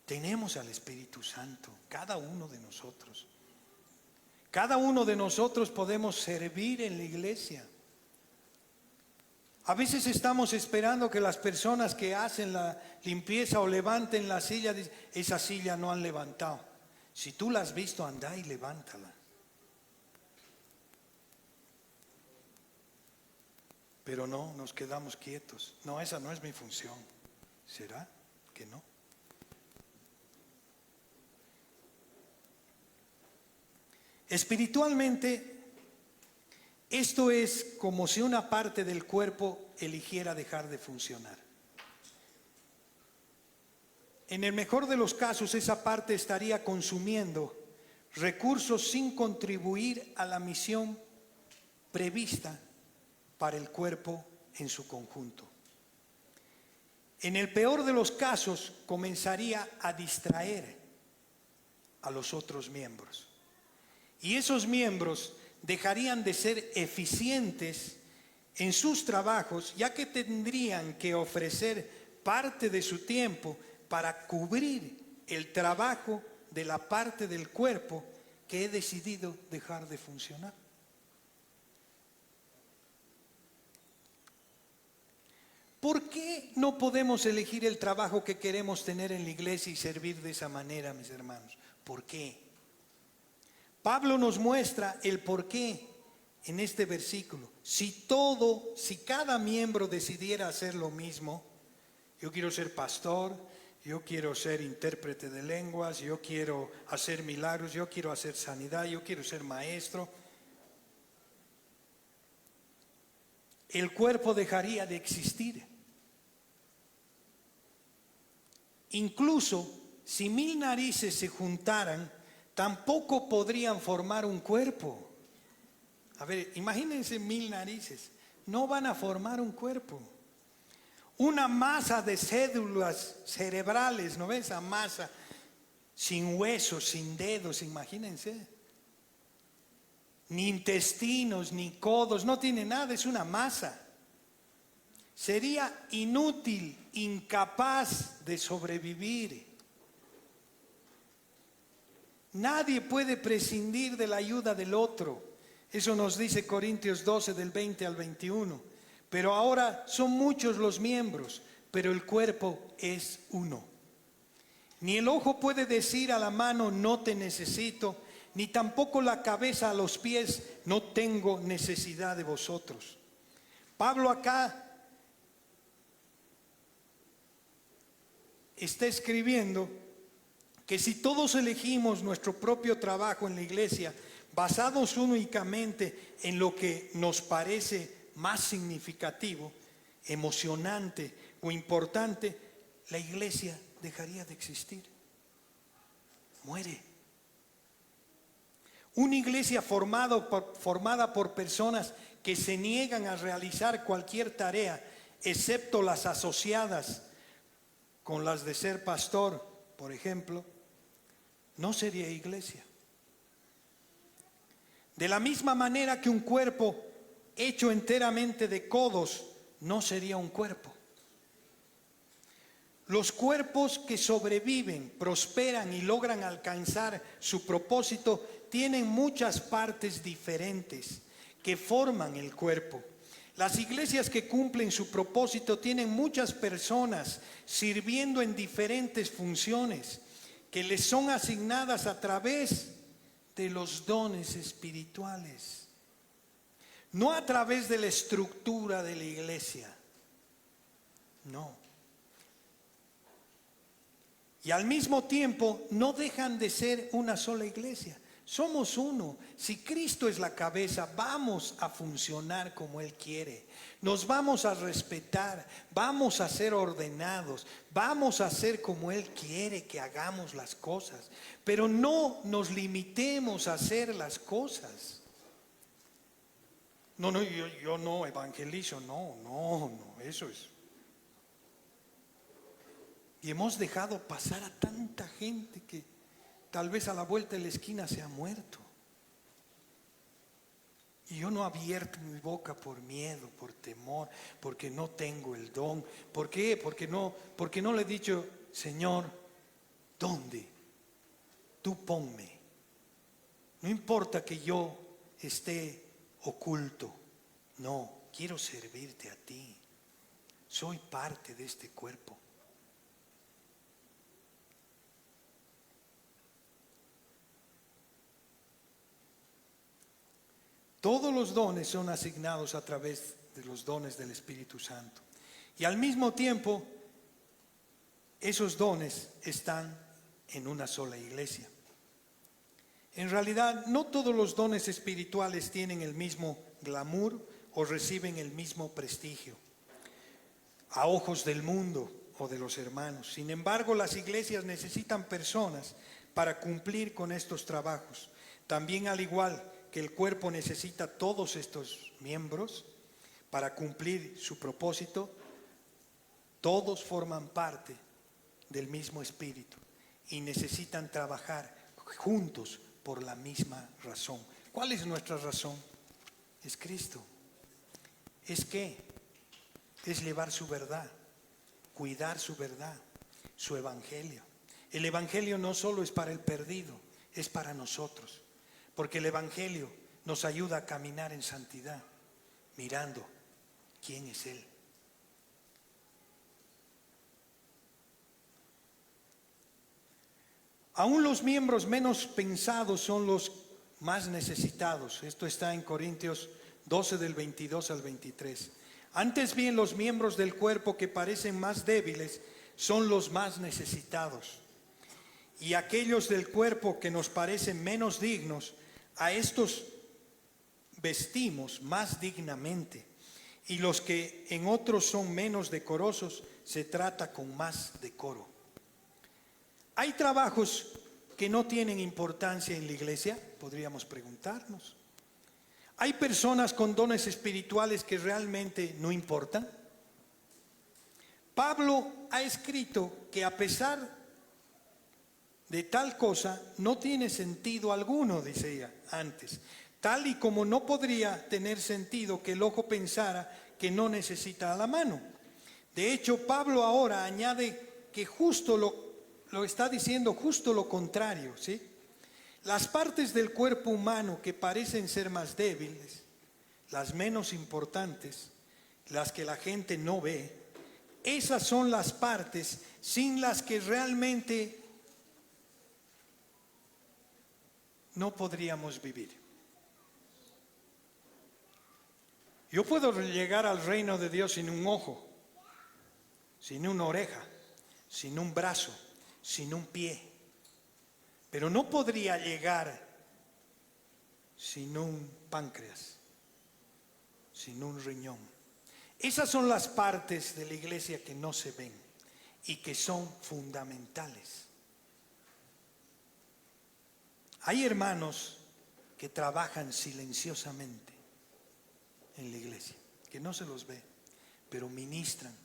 Tenemos al Espíritu Santo, cada uno de nosotros. Cada uno de nosotros podemos servir en la iglesia. A veces estamos esperando que las personas que hacen la limpieza o levanten la silla, dicen, esa silla no han levantado. Si tú la has visto, anda y levántala. Pero no, nos quedamos quietos. No, esa no es mi función. ¿Será que no? Espiritualmente, esto es como si una parte del cuerpo eligiera dejar de funcionar. En el mejor de los casos, esa parte estaría consumiendo recursos sin contribuir a la misión prevista para el cuerpo en su conjunto. En el peor de los casos, comenzaría a distraer a los otros miembros. Y esos miembros dejarían de ser eficientes en sus trabajos, ya que tendrían que ofrecer parte de su tiempo para cubrir el trabajo de la parte del cuerpo que he decidido dejar de funcionar. ¿Por qué no podemos elegir el trabajo que queremos tener en la iglesia y servir de esa manera, mis hermanos? ¿Por qué? Pablo nos muestra el por qué en este versículo. Si cada miembro decidiera hacer lo mismo, yo quiero ser pastor, yo quiero ser intérprete de lenguas, yo quiero hacer milagros, yo quiero hacer sanidad, yo quiero ser maestro, el cuerpo dejaría de existir. Incluso si 1000 narices se juntaran, tampoco podrían formar un cuerpo. A ver, imagínense 1000 narices. No van a formar un cuerpo. Una masa de células cerebrales, ¿no ves? Esa masa sin huesos, sin dedos, imagínense. Ni intestinos, ni codos, no tiene nada, es una masa. Sería inútil, incapaz de sobrevivir. Nadie puede prescindir de la ayuda del otro. Eso nos dice Corintios 12 del 20 al 21. Pero ahora son muchos los miembros, pero el cuerpo es uno. Ni el ojo puede decir a la mano, no te necesito, ni tampoco la cabeza a los pies, no tengo necesidad de vosotros. Pablo acá está escribiendo que si todos elegimos nuestro propio trabajo en la iglesia, basados únicamente en lo que nos parece más significativo, emocionante o importante, la iglesia dejaría de existir. Muere. Una iglesia formada por personas que se niegan a realizar cualquier tarea, excepto las asociadas con las de ser pastor, por ejemplo, no sería iglesia. De la misma manera que un cuerpo hecho enteramente de codos no sería un cuerpo. Los cuerpos que sobreviven, prosperan y logran alcanzar su propósito tienen muchas partes diferentes que forman el cuerpo. Las iglesias que cumplen su propósito tienen muchas personas sirviendo en diferentes funciones que les son asignadas a través de los dones espirituales, no a través de la estructura de la iglesia. No. Y al mismo tiempo no dejan de ser una sola iglesia. Somos uno. Si Cristo es la cabeza, vamos a funcionar como Él quiere. Nos vamos a respetar, vamos a ser ordenados, vamos a hacer como Él quiere que hagamos las cosas. Pero no nos limitemos a hacer las cosas. No, yo no evangelizo, no, eso es. Y hemos dejado pasar a tanta gente que tal vez a la vuelta de la esquina se ha muerto. Y yo no he abierto mi boca por miedo, por temor, porque no tengo el don. ¿Por qué? Porque no le he dicho, Señor, ¿dónde? Tú ponme. No importa que yo esté oculto. No, quiero servirte a ti. Soy parte de este cuerpo. Todos los dones son asignados a través de los dones del Espíritu Santo. Y al mismo tiempo, esos dones están en una sola iglesia. En realidad, no todos los dones espirituales tienen el mismo glamour o reciben el mismo prestigio a ojos del mundo o de los hermanos. Sin embargo, las iglesias necesitan personas para cumplir con estos trabajos. También, al igual que el cuerpo necesita todos estos miembros para cumplir su propósito, todos forman parte del mismo espíritu y necesitan trabajar juntos por la misma razón. ¿Cuál es nuestra razón? Es Cristo. ¿Es qué? Es llevar su verdad, cuidar su verdad, su evangelio. El evangelio no solo es para el perdido, es para nosotros. Porque el evangelio nos ayuda a caminar en santidad, mirando quién es Él. Aún los miembros menos pensados son los más necesitados. Esto está en Corintios 12 del 22 al 23. Antes bien, los miembros del cuerpo que parecen más débiles son los más necesitados. Y aquellos del cuerpo que nos parecen menos dignos, a estos vestimos más dignamente. Y los que en otros son menos decorosos, se trata con más decoro. ¿Hay trabajos que no tienen importancia en la iglesia? Podríamos preguntarnos. ¿Hay personas con dones espirituales que realmente no importan? Pablo ha escrito que a pesar de tal cosa no tiene sentido alguno, decía antes, tal y como no podría tener sentido que el ojo pensara que no necesita la mano. De hecho, Pablo ahora añade que justo lo está diciendo justo lo contrario, ¿sí? Las partes del cuerpo humano que parecen ser más débiles, las menos importantes, las que la gente no ve, esas son las partes sin las que realmente no podríamos vivir. Yo puedo llegar al reino de Dios sin un ojo, sin una oreja, sin un brazo, sin un pie. Pero no podría llegar sin un páncreas, sin un riñón. Esas son las partes de la iglesia que no se ven y que son fundamentales. Hay hermanos que trabajan silenciosamente en la iglesia, que no se los ve, pero ministran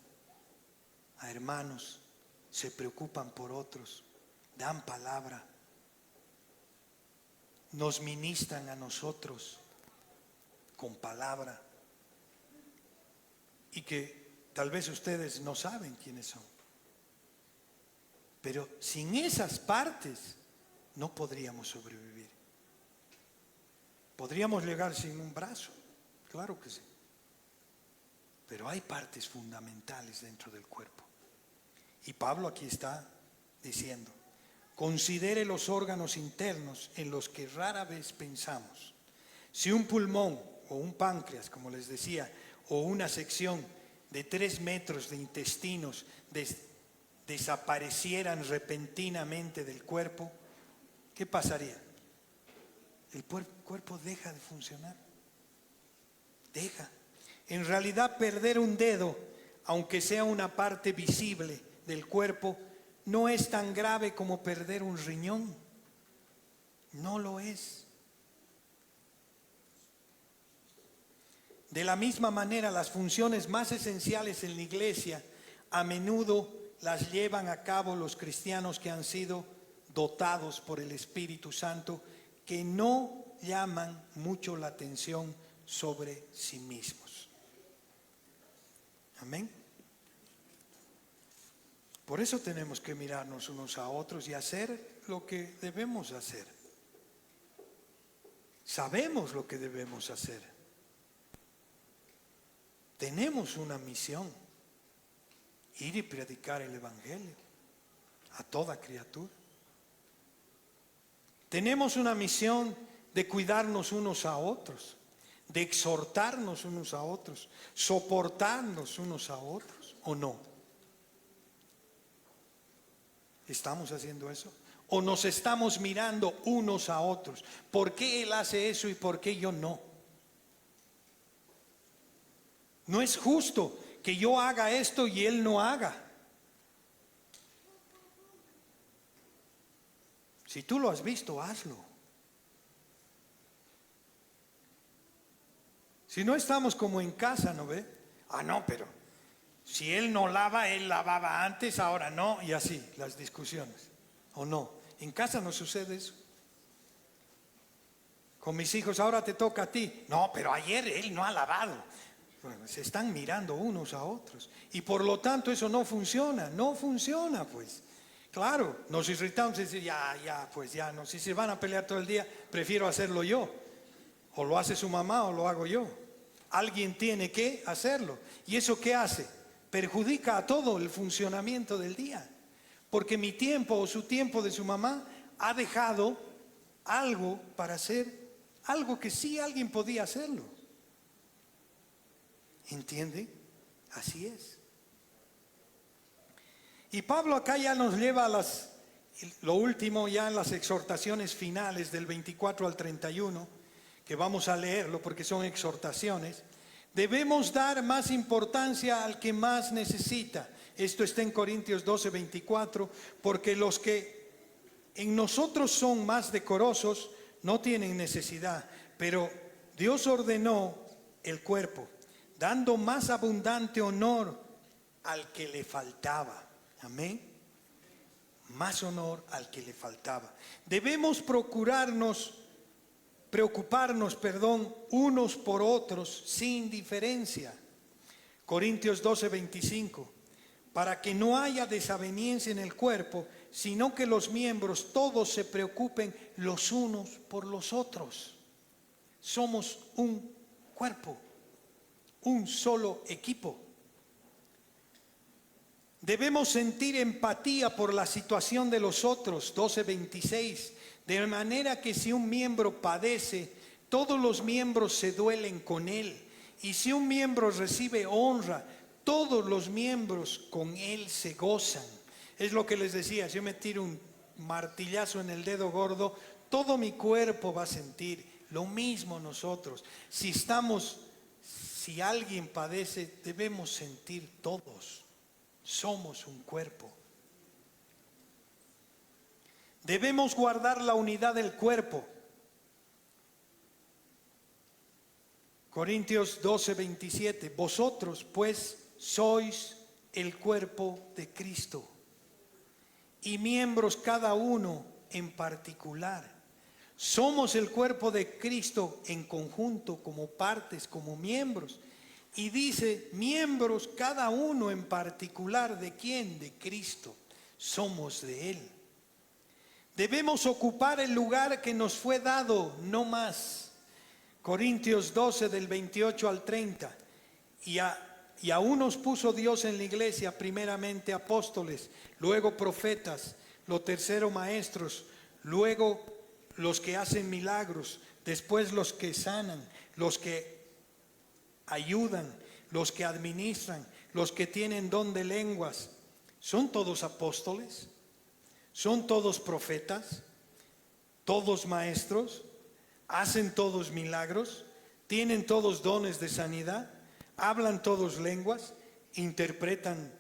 a hermanos, se preocupan por otros, dan palabra, nos ministran a nosotros con palabra y que tal vez ustedes no saben quiénes son. Pero sin esas partes no podríamos sobrevivir. Podríamos llegar sin un brazo, claro que sí. Pero hay partes fundamentales dentro del cuerpo. Y Pablo aquí está diciendo, considere los órganos internos en los que rara vez pensamos. Si un pulmón o un páncreas, como les decía, o una sección de 3 metros de intestinos desaparecieran repentinamente del cuerpo, ¿qué pasaría? El cuerpo deja de funcionar. Deja. En realidad, perder un dedo, aunque sea una parte visible del cuerpo, no es tan grave como perder un riñón. No lo es. De la misma manera, las funciones más esenciales en la iglesia a menudo las llevan a cabo los cristianos que han sido dotados por el Espíritu Santo, que no llaman mucho la atención sobre sí mismos. Amén. Por eso tenemos que mirarnos unos a otros y hacer lo que debemos hacer. Sabemos lo que debemos hacer. Tenemos una misión: ir y predicar el Evangelio a toda criatura. Tenemos una misión de cuidarnos unos a otros, de exhortarnos unos a otros, soportarnos unos a otros, ¿o no? ¿Estamos haciendo eso? ¿O nos estamos mirando unos a otros? ¿Por qué él hace eso y por qué yo no? No es justo que yo haga esto y él no haga. Si tú lo has visto, hazlo. Si no, estamos como en casa, ¿no ve? Ah, no, pero si él no lava, él lavaba antes, ahora no, y así, las discusiones. ¿O no? En casa no sucede eso. Con mis hijos, ahora te toca a ti. No, pero ayer él no ha lavado. Bueno, se están mirando unos a otros. Y por lo tanto eso no funciona, pues. Claro, nos irritamos y decimos, pues ya, no, si se van a pelear todo el día, prefiero hacerlo yo. O lo hace su mamá o lo hago yo. Alguien tiene que hacerlo. ¿Y eso qué hace? Perjudica a todo el funcionamiento del día. Porque mi tiempo o su tiempo de su mamá ha dejado algo para hacer algo que sí alguien podía hacerlo. ¿Entiende? Así es. Y Pablo acá ya nos lleva a lo último, ya en las exhortaciones finales del 24 al 31, que vamos a leerlo porque son exhortaciones. Debemos dar más importancia al que más necesita. Esto está en Corintios 12, 24, porque los que en nosotros son más decorosos no tienen necesidad, pero Dios ordenó el cuerpo, dando más abundante honor al que le faltaba. Amén. Más honor al que le faltaba. Debemos preocuparnos, unos por otros sin diferencia. Corintios 12, 25. Para que no haya desaveniencia en el cuerpo, sino que los miembros todos se preocupen los unos por los otros. Somos un cuerpo, un solo equipo. Debemos sentir empatía por la situación de los otros, 12:26, de manera que si un miembro padece, todos los miembros se duelen con él, y si un miembro recibe honra, todos los miembros con él se gozan. Es lo que les decía, si yo me tiro un martillazo en el dedo gordo, todo mi cuerpo va a sentir lo mismo nosotros. Si alguien padece, debemos sentir todos. Somos un cuerpo. Debemos guardar la unidad del cuerpo. Corintios 12, 27. Vosotros, pues, sois el cuerpo de Cristo y miembros cada uno en particular. Somos el cuerpo de Cristo en conjunto, como partes, como miembros. Y dice, miembros cada uno en particular, ¿de quién? De Cristo. Somos de Él. Debemos ocupar el lugar que nos fue dado, no más. Corintios 12 del 28 al 30. Y a unos puso Dios en la iglesia, primeramente apóstoles, luego profetas, lo tercero maestros, luego los que hacen milagros, después los que sanan, los que ayudan, los que administran, los que tienen don de lenguas, ¿Son todos apóstoles? ¿Son todos profetas? ¿Todos maestros? ¿Hacen todos milagros? ¿Tienen todos dones de sanidad? ¿Hablan todos lenguas? ¿Interpretan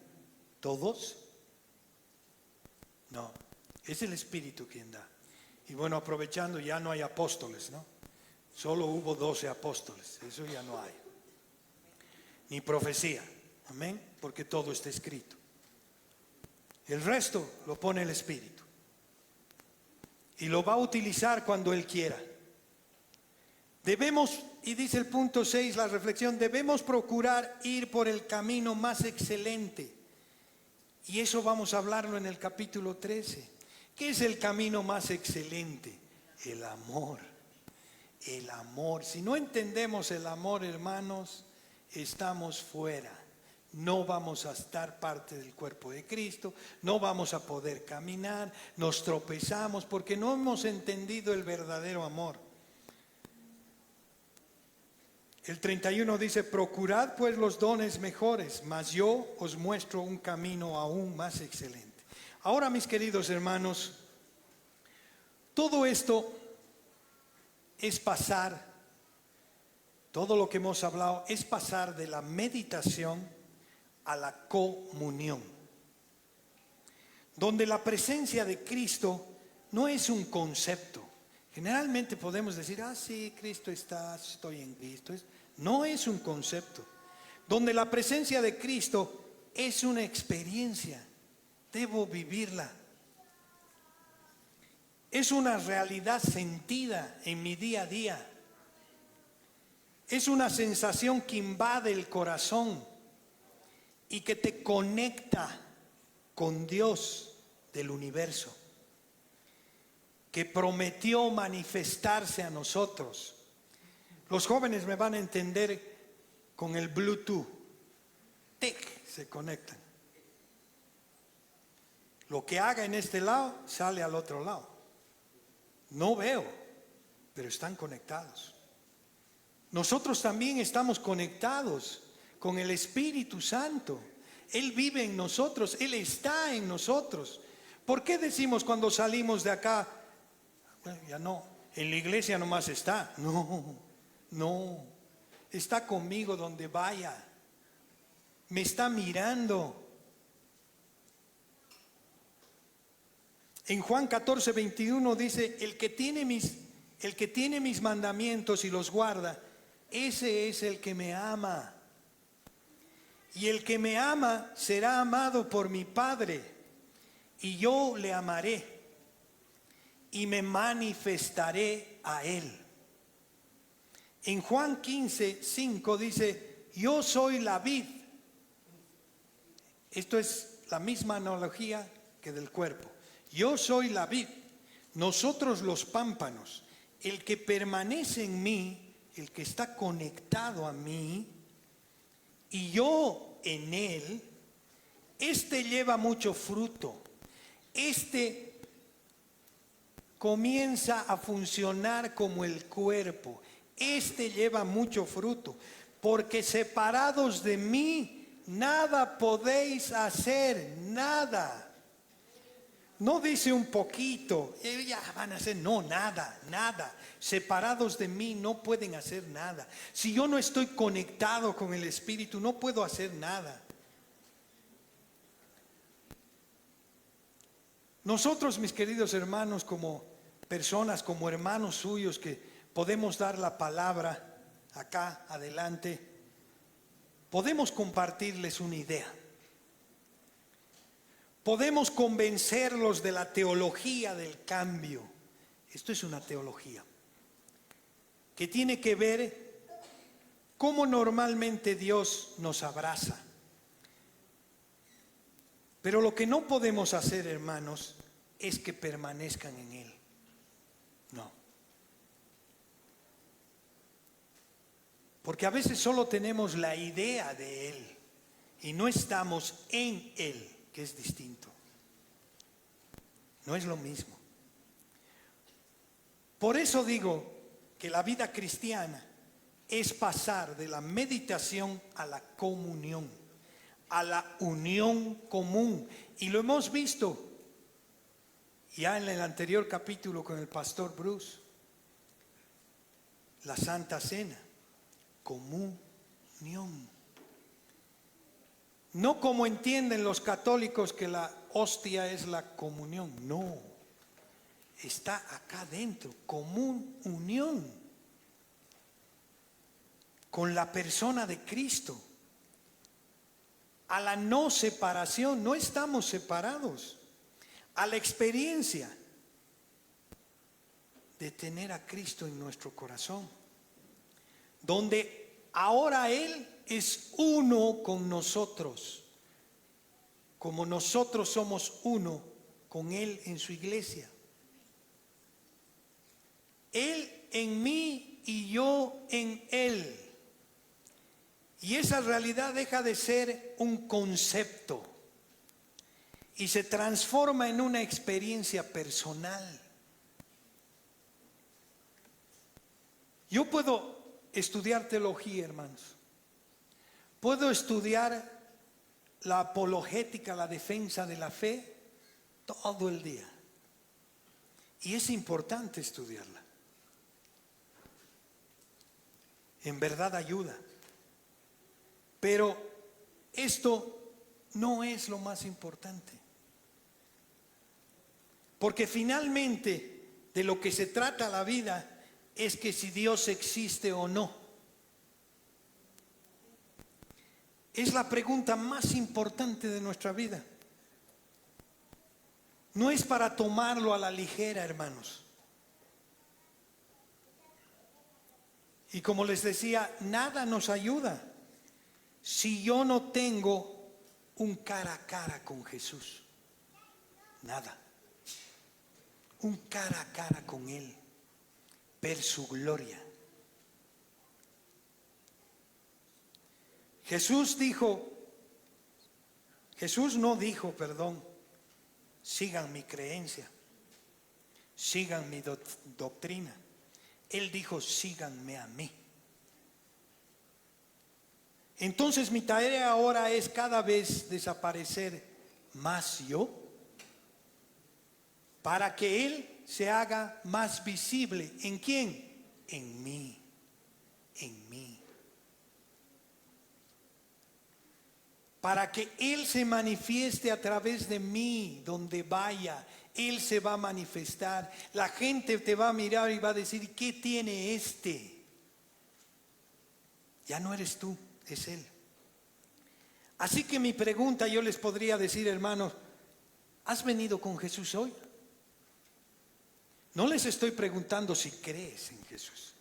todos? No, es el Espíritu quien da. Y bueno, aprovechando, ya no hay apóstoles, ¿no? Solo hubo 12 apóstoles, eso ya no hay. Ni profecía, amén, porque todo está escrito. El resto lo pone el Espíritu. Y lo va a utilizar cuando Él quiera. Debemos, y dice el punto 6, la reflexión, debemos procurar ir por el camino más excelente. Y eso vamos a hablarlo en el capítulo 13. ¿Qué es el camino más excelente? El amor. El amor. Si no entendemos el amor, hermanos, estamos fuera. No vamos a estar parte del cuerpo de Cristo, no vamos a poder caminar, nos tropezamos porque no hemos entendido el verdadero amor. El 31 dice, procurad pues los dones mejores, mas yo os muestro un camino aún más excelente. Ahora, mis queridos hermanos, todo esto es pasar, todo lo que hemos hablado es pasar de la meditación a la comunión, donde la presencia de Cristo no es un concepto. Generalmente podemos decir, sí, Cristo está, estoy en Cristo. No es un concepto. Donde la presencia de Cristo es una experiencia, debo vivirla. Es una realidad sentida en mi día a día. Es una sensación que invade el corazón y que te conecta con Dios del universo, que prometió manifestarse a nosotros. Los jóvenes me van a entender con el Bluetooth. ¡Tic! Se conectan. Lo que haga en este lado sale al otro lado. No veo, pero están conectados. Nosotros también estamos conectados con el Espíritu Santo. Él vive en nosotros, Él está en nosotros. ¿Por qué decimos cuando salimos de acá, bueno, ya no, en la iglesia nomás está? No, está conmigo donde vaya, me está mirando. En Juan 14, 21 dice, el que tiene mis mandamientos y los guarda, ese es el que me ama. Y el que me ama será amado por mi Padre, y yo le amaré y me manifestaré a él. En Juan 15, 5 dice, yo soy la vid. Esto es la misma analogía que del cuerpo. Yo soy la vid, nosotros los pámpanos. El que permanece en mí, el que está conectado a mí, y yo en él, este lleva mucho fruto. Este comienza a funcionar como el cuerpo. Este lleva mucho fruto. Porque separados de mí, nada podéis hacer, nada. No dice un poquito, ya van a hacer, no, nada. Separados de mí no pueden hacer nada. Si yo no estoy conectado con el Espíritu, no puedo hacer nada. Nosotros, mis queridos hermanos, como personas, como hermanos suyos que podemos dar la palabra acá adelante, podemos compartirles una idea. Podemos convencerlos de la teología del cambio. Esto es una teología que tiene que ver cómo normalmente Dios nos abraza. Pero lo que no podemos hacer, hermanos, es que permanezcan en Él. No. Porque a veces solo tenemos la idea de Él y no estamos en Él, que es distinto. No es lo mismo. Por eso digo que la vida cristiana es pasar de la meditación a la comunión, a la unión común. Y lo hemos visto ya en el anterior capítulo con el pastor Bruce. La Santa Cena, comunión. No como entienden los católicos que la hostia es la comunión. No, está acá dentro, comunión con la persona de Cristo. A la no separación, no estamos separados. A la experiencia de tener a Cristo en nuestro corazón, donde ahora Él es uno con nosotros, como nosotros somos uno con Él en su iglesia. Él en mí y yo en Él. Y esa realidad deja de ser un concepto y se transforma en una experiencia personal. Yo puedo estudiar teología, hermanos. Puedo estudiar la apologética, la defensa de la fe, todo el día. Y es importante estudiarla. En verdad ayuda. Pero esto no es lo más importante. Porque finalmente de lo que se trata la vida es que si Dios existe o no. Es la pregunta más importante de nuestra vida. No es para tomarlo a la ligera, hermanos. Y como les decía, nada nos ayuda si yo no tengo un cara a cara con Jesús. Nada. Un cara a cara con Él. Ver su gloria. Jesús no dijo, sigan mi creencia, sigan mi doctrina. Él dijo, síganme a mí. Entonces mi tarea ahora es cada vez desaparecer más yo, para que Él se haga más visible. ¿En quién? En mí, en mí. Para que Él se manifieste a través de mí, donde vaya, Él se va a manifestar. La gente te va a mirar y va a decir, ¿qué tiene este? Ya no eres tú, es Él. Así que mi pregunta, yo les podría decir, hermanos, ¿has venido con Jesús hoy? No les estoy preguntando si crees en Jesús.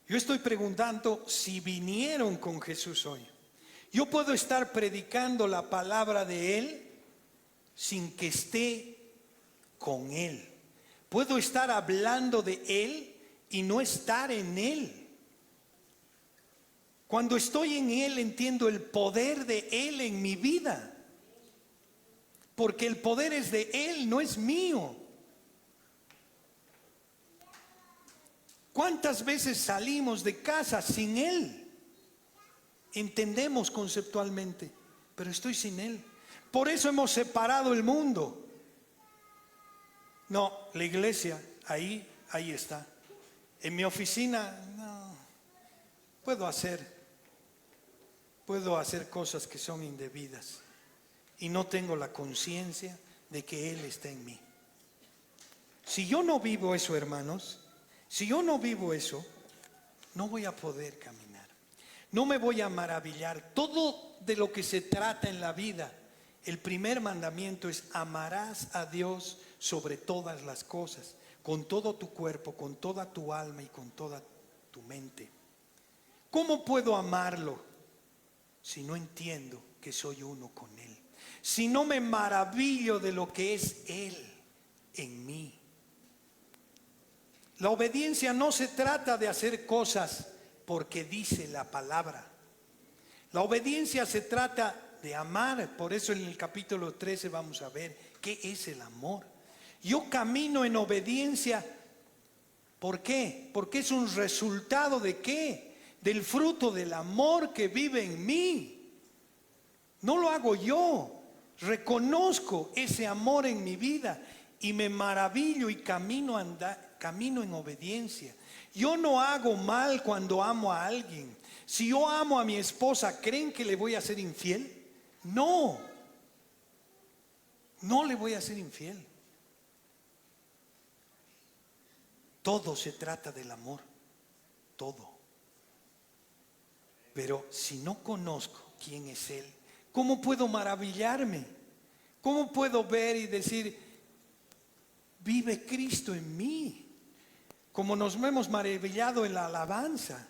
Yo estoy preguntando si vinieron con Jesús hoy. Yo puedo estar predicando la palabra de Él sin que esté con Él. Puedo estar hablando de Él y no estar en Él. Cuando estoy en Él entiendo el poder de Él en mi vida. Porque el poder es de Él, no es mío. ¿Cuántas veces salimos de casa sin Él? Entendemos conceptualmente, pero estoy sin Él. Por eso hemos separado el mundo. No, la iglesia, ahí está. En mi oficina, no. Puedo hacer cosas que son indebidas. Y no tengo la conciencia de que Él está en mí. Si yo no vivo eso, hermanos, si yo no vivo eso, no voy a poder caminar. No me voy a maravillar. Todo de lo que se trata en la vida, el primer mandamiento es amarás a Dios sobre todas las cosas, con todo tu cuerpo, con toda tu alma y con toda tu mente. ¿Cómo puedo amarlo si no entiendo que soy uno con Él? Si no me maravillo de lo que es Él en mí. La obediencia no se trata de hacer cosas porque dice la palabra. La obediencia se trata de amar. Por eso en el capítulo 13 vamos a ver qué es el amor. Yo camino en obediencia. ¿Por qué? Porque es un resultado de ¿qué? del fruto del amor que vive en mí. No lo hago yo. Reconozco ese amor en mi vida y me maravillo y camino en obediencia. Yo no hago mal cuando amo a alguien. Si yo amo a mi esposa, ¿creen que le voy a ser infiel? No, no le voy a ser infiel. Todo se trata del amor, todo. Pero si no conozco quién es Él, ¿cómo puedo maravillarme? ¿Cómo puedo ver y decir, vive Cristo en mí? Como nos hemos maravillado en la alabanza.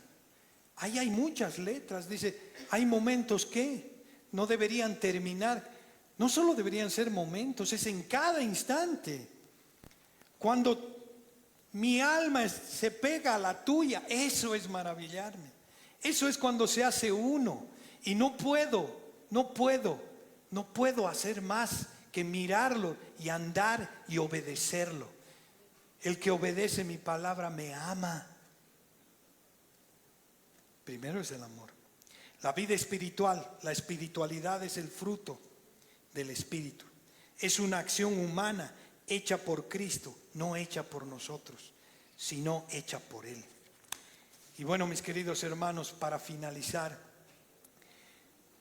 Ahí hay muchas letras. Dice, hay momentos que no deberían terminar. No solo deberían ser momentos, es en cada instante. Cuando mi alma se pega a la tuya, eso es maravillarme. Eso es cuando se hace uno. Y no puedo hacer más que mirarlo y andar y obedecerlo. El que obedece mi palabra me ama. Primero es el amor. La vida espiritual, la espiritualidad es el fruto del Espíritu. Es una acción humana hecha por Cristo, no hecha por nosotros, sino hecha por Él. Y bueno, mis queridos hermanos, para finalizar,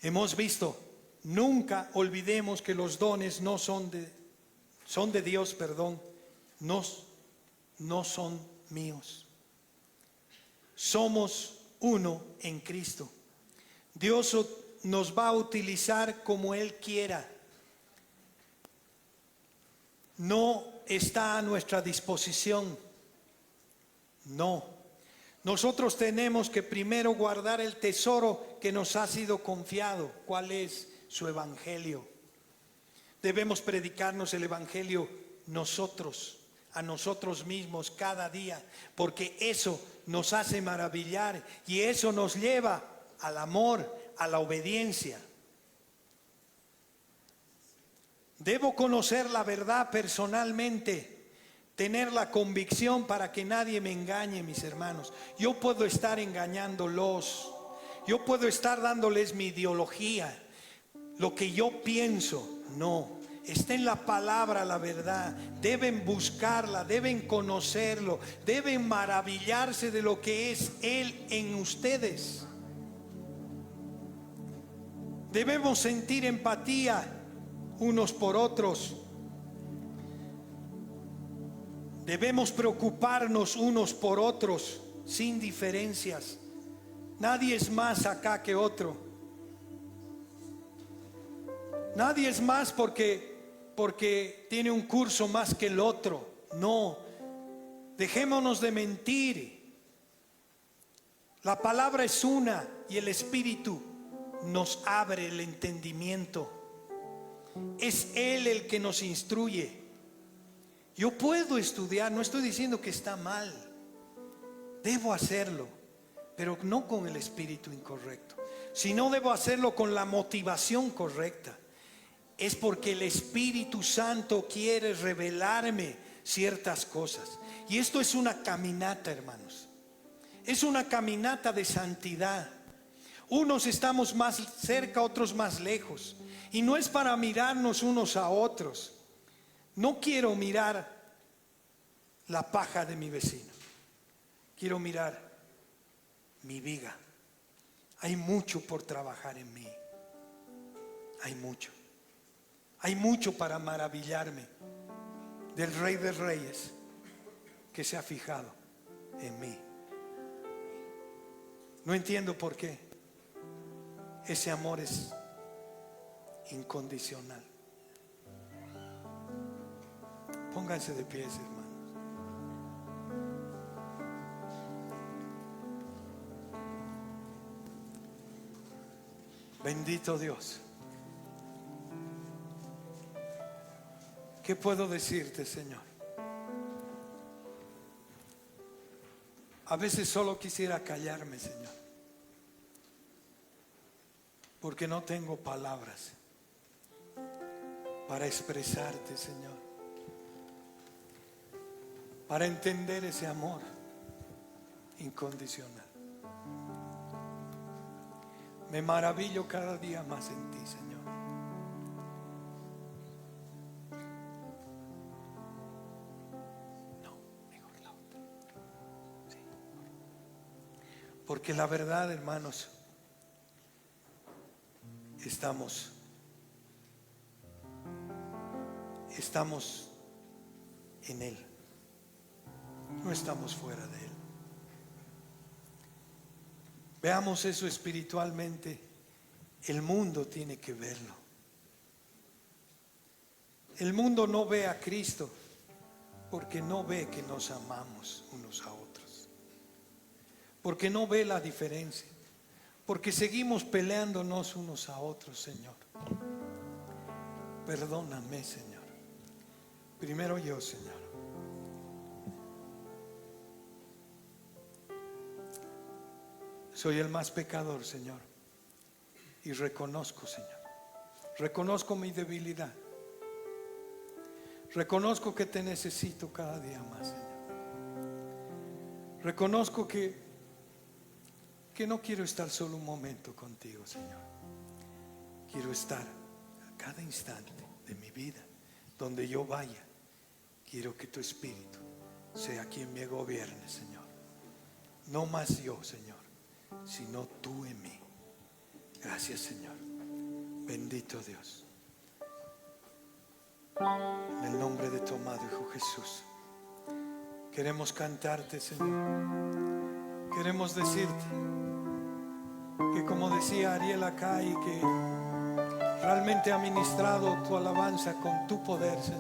hemos visto, nunca olvidemos que los dones no son de Dios, no son míos. Somos uno en Cristo. Dios nos va a utilizar como Él quiera. No está a nuestra disposición. No. Nosotros tenemos que primero guardar el tesoro que nos ha sido confiado. ¿Cuál es? Su evangelio. Debemos predicarnos el evangelio nosotros, a nosotros mismos cada día, porque eso nos hace maravillar y eso nos lleva al amor, a la obediencia. Debo conocer la verdad personalmente, tener la convicción para que nadie me engañe, mis hermanos. Yo puedo estar engañándolos, yo puedo estar dándoles mi ideología, lo que yo pienso. No, está en la palabra la verdad. Deben buscarla, deben conocerlo, deben maravillarse de lo que es Él en ustedes. Debemos sentir empatía unos por otros. Debemos preocuparnos unos por otros sin diferencias. Nadie es más acá que otro. Nadie es más porque tiene un curso más que el otro. No, dejémonos de mentir. La palabra es una y el Espíritu nos abre el entendimiento. Es Él el que nos instruye. Yo puedo estudiar, no estoy diciendo que está mal, debo hacerlo, pero no con el espíritu incorrecto, sino debo hacerlo con la motivación correcta. Es porque el Espíritu Santo quiere revelarme ciertas cosas. Y esto es una caminata, hermanos. Es una caminata de santidad. Unos estamos más cerca, otros más lejos. Y no es para mirarnos unos a otros. No quiero mirar la paja de mi vecino. Quiero mirar mi viga. Hay mucho por trabajar en mí. Hay mucho. Hay mucho para maravillarme del Rey de Reyes que se ha fijado en mí. No entiendo por qué. Ese amor es incondicional. Pónganse de pies, hermanos. Bendito Dios. ¿Qué puedo decirte, Señor? A veces solo quisiera callarme, Señor, porque no tengo palabras para expresarte, Señor, para entender ese amor incondicional. Me maravillo cada día más en ti, Señor. No, mejor la otra. Sí. Porque la verdad, hermanos, estamos en Él. No estamos fuera de Él. Veamos eso espiritualmente. El mundo tiene que verlo. El mundo no ve a Cristo porque no ve que nos amamos unos a otros. Porque no ve la diferencia. Porque seguimos peleándonos unos a otros, Señor. Perdóname, Señor. Primero yo, Señor. Soy el más pecador, Señor. Y reconozco, Señor. Reconozco mi debilidad. Reconozco que te necesito cada día más, Señor. Reconozco que no quiero estar solo un momento contigo, Señor. Quiero estar a cada instante de mi vida, donde yo vaya. Quiero que tu Espíritu sea quien me gobierne, Señor. No más yo, Señor, sino tú en mí. Gracias, Señor. Bendito Dios. En el nombre de tu amado Hijo Jesús, queremos cantarte, Señor. Queremos decirte que, como decía Ariel acá, y que realmente ha ministrado tu alabanza con tu poder, Señor.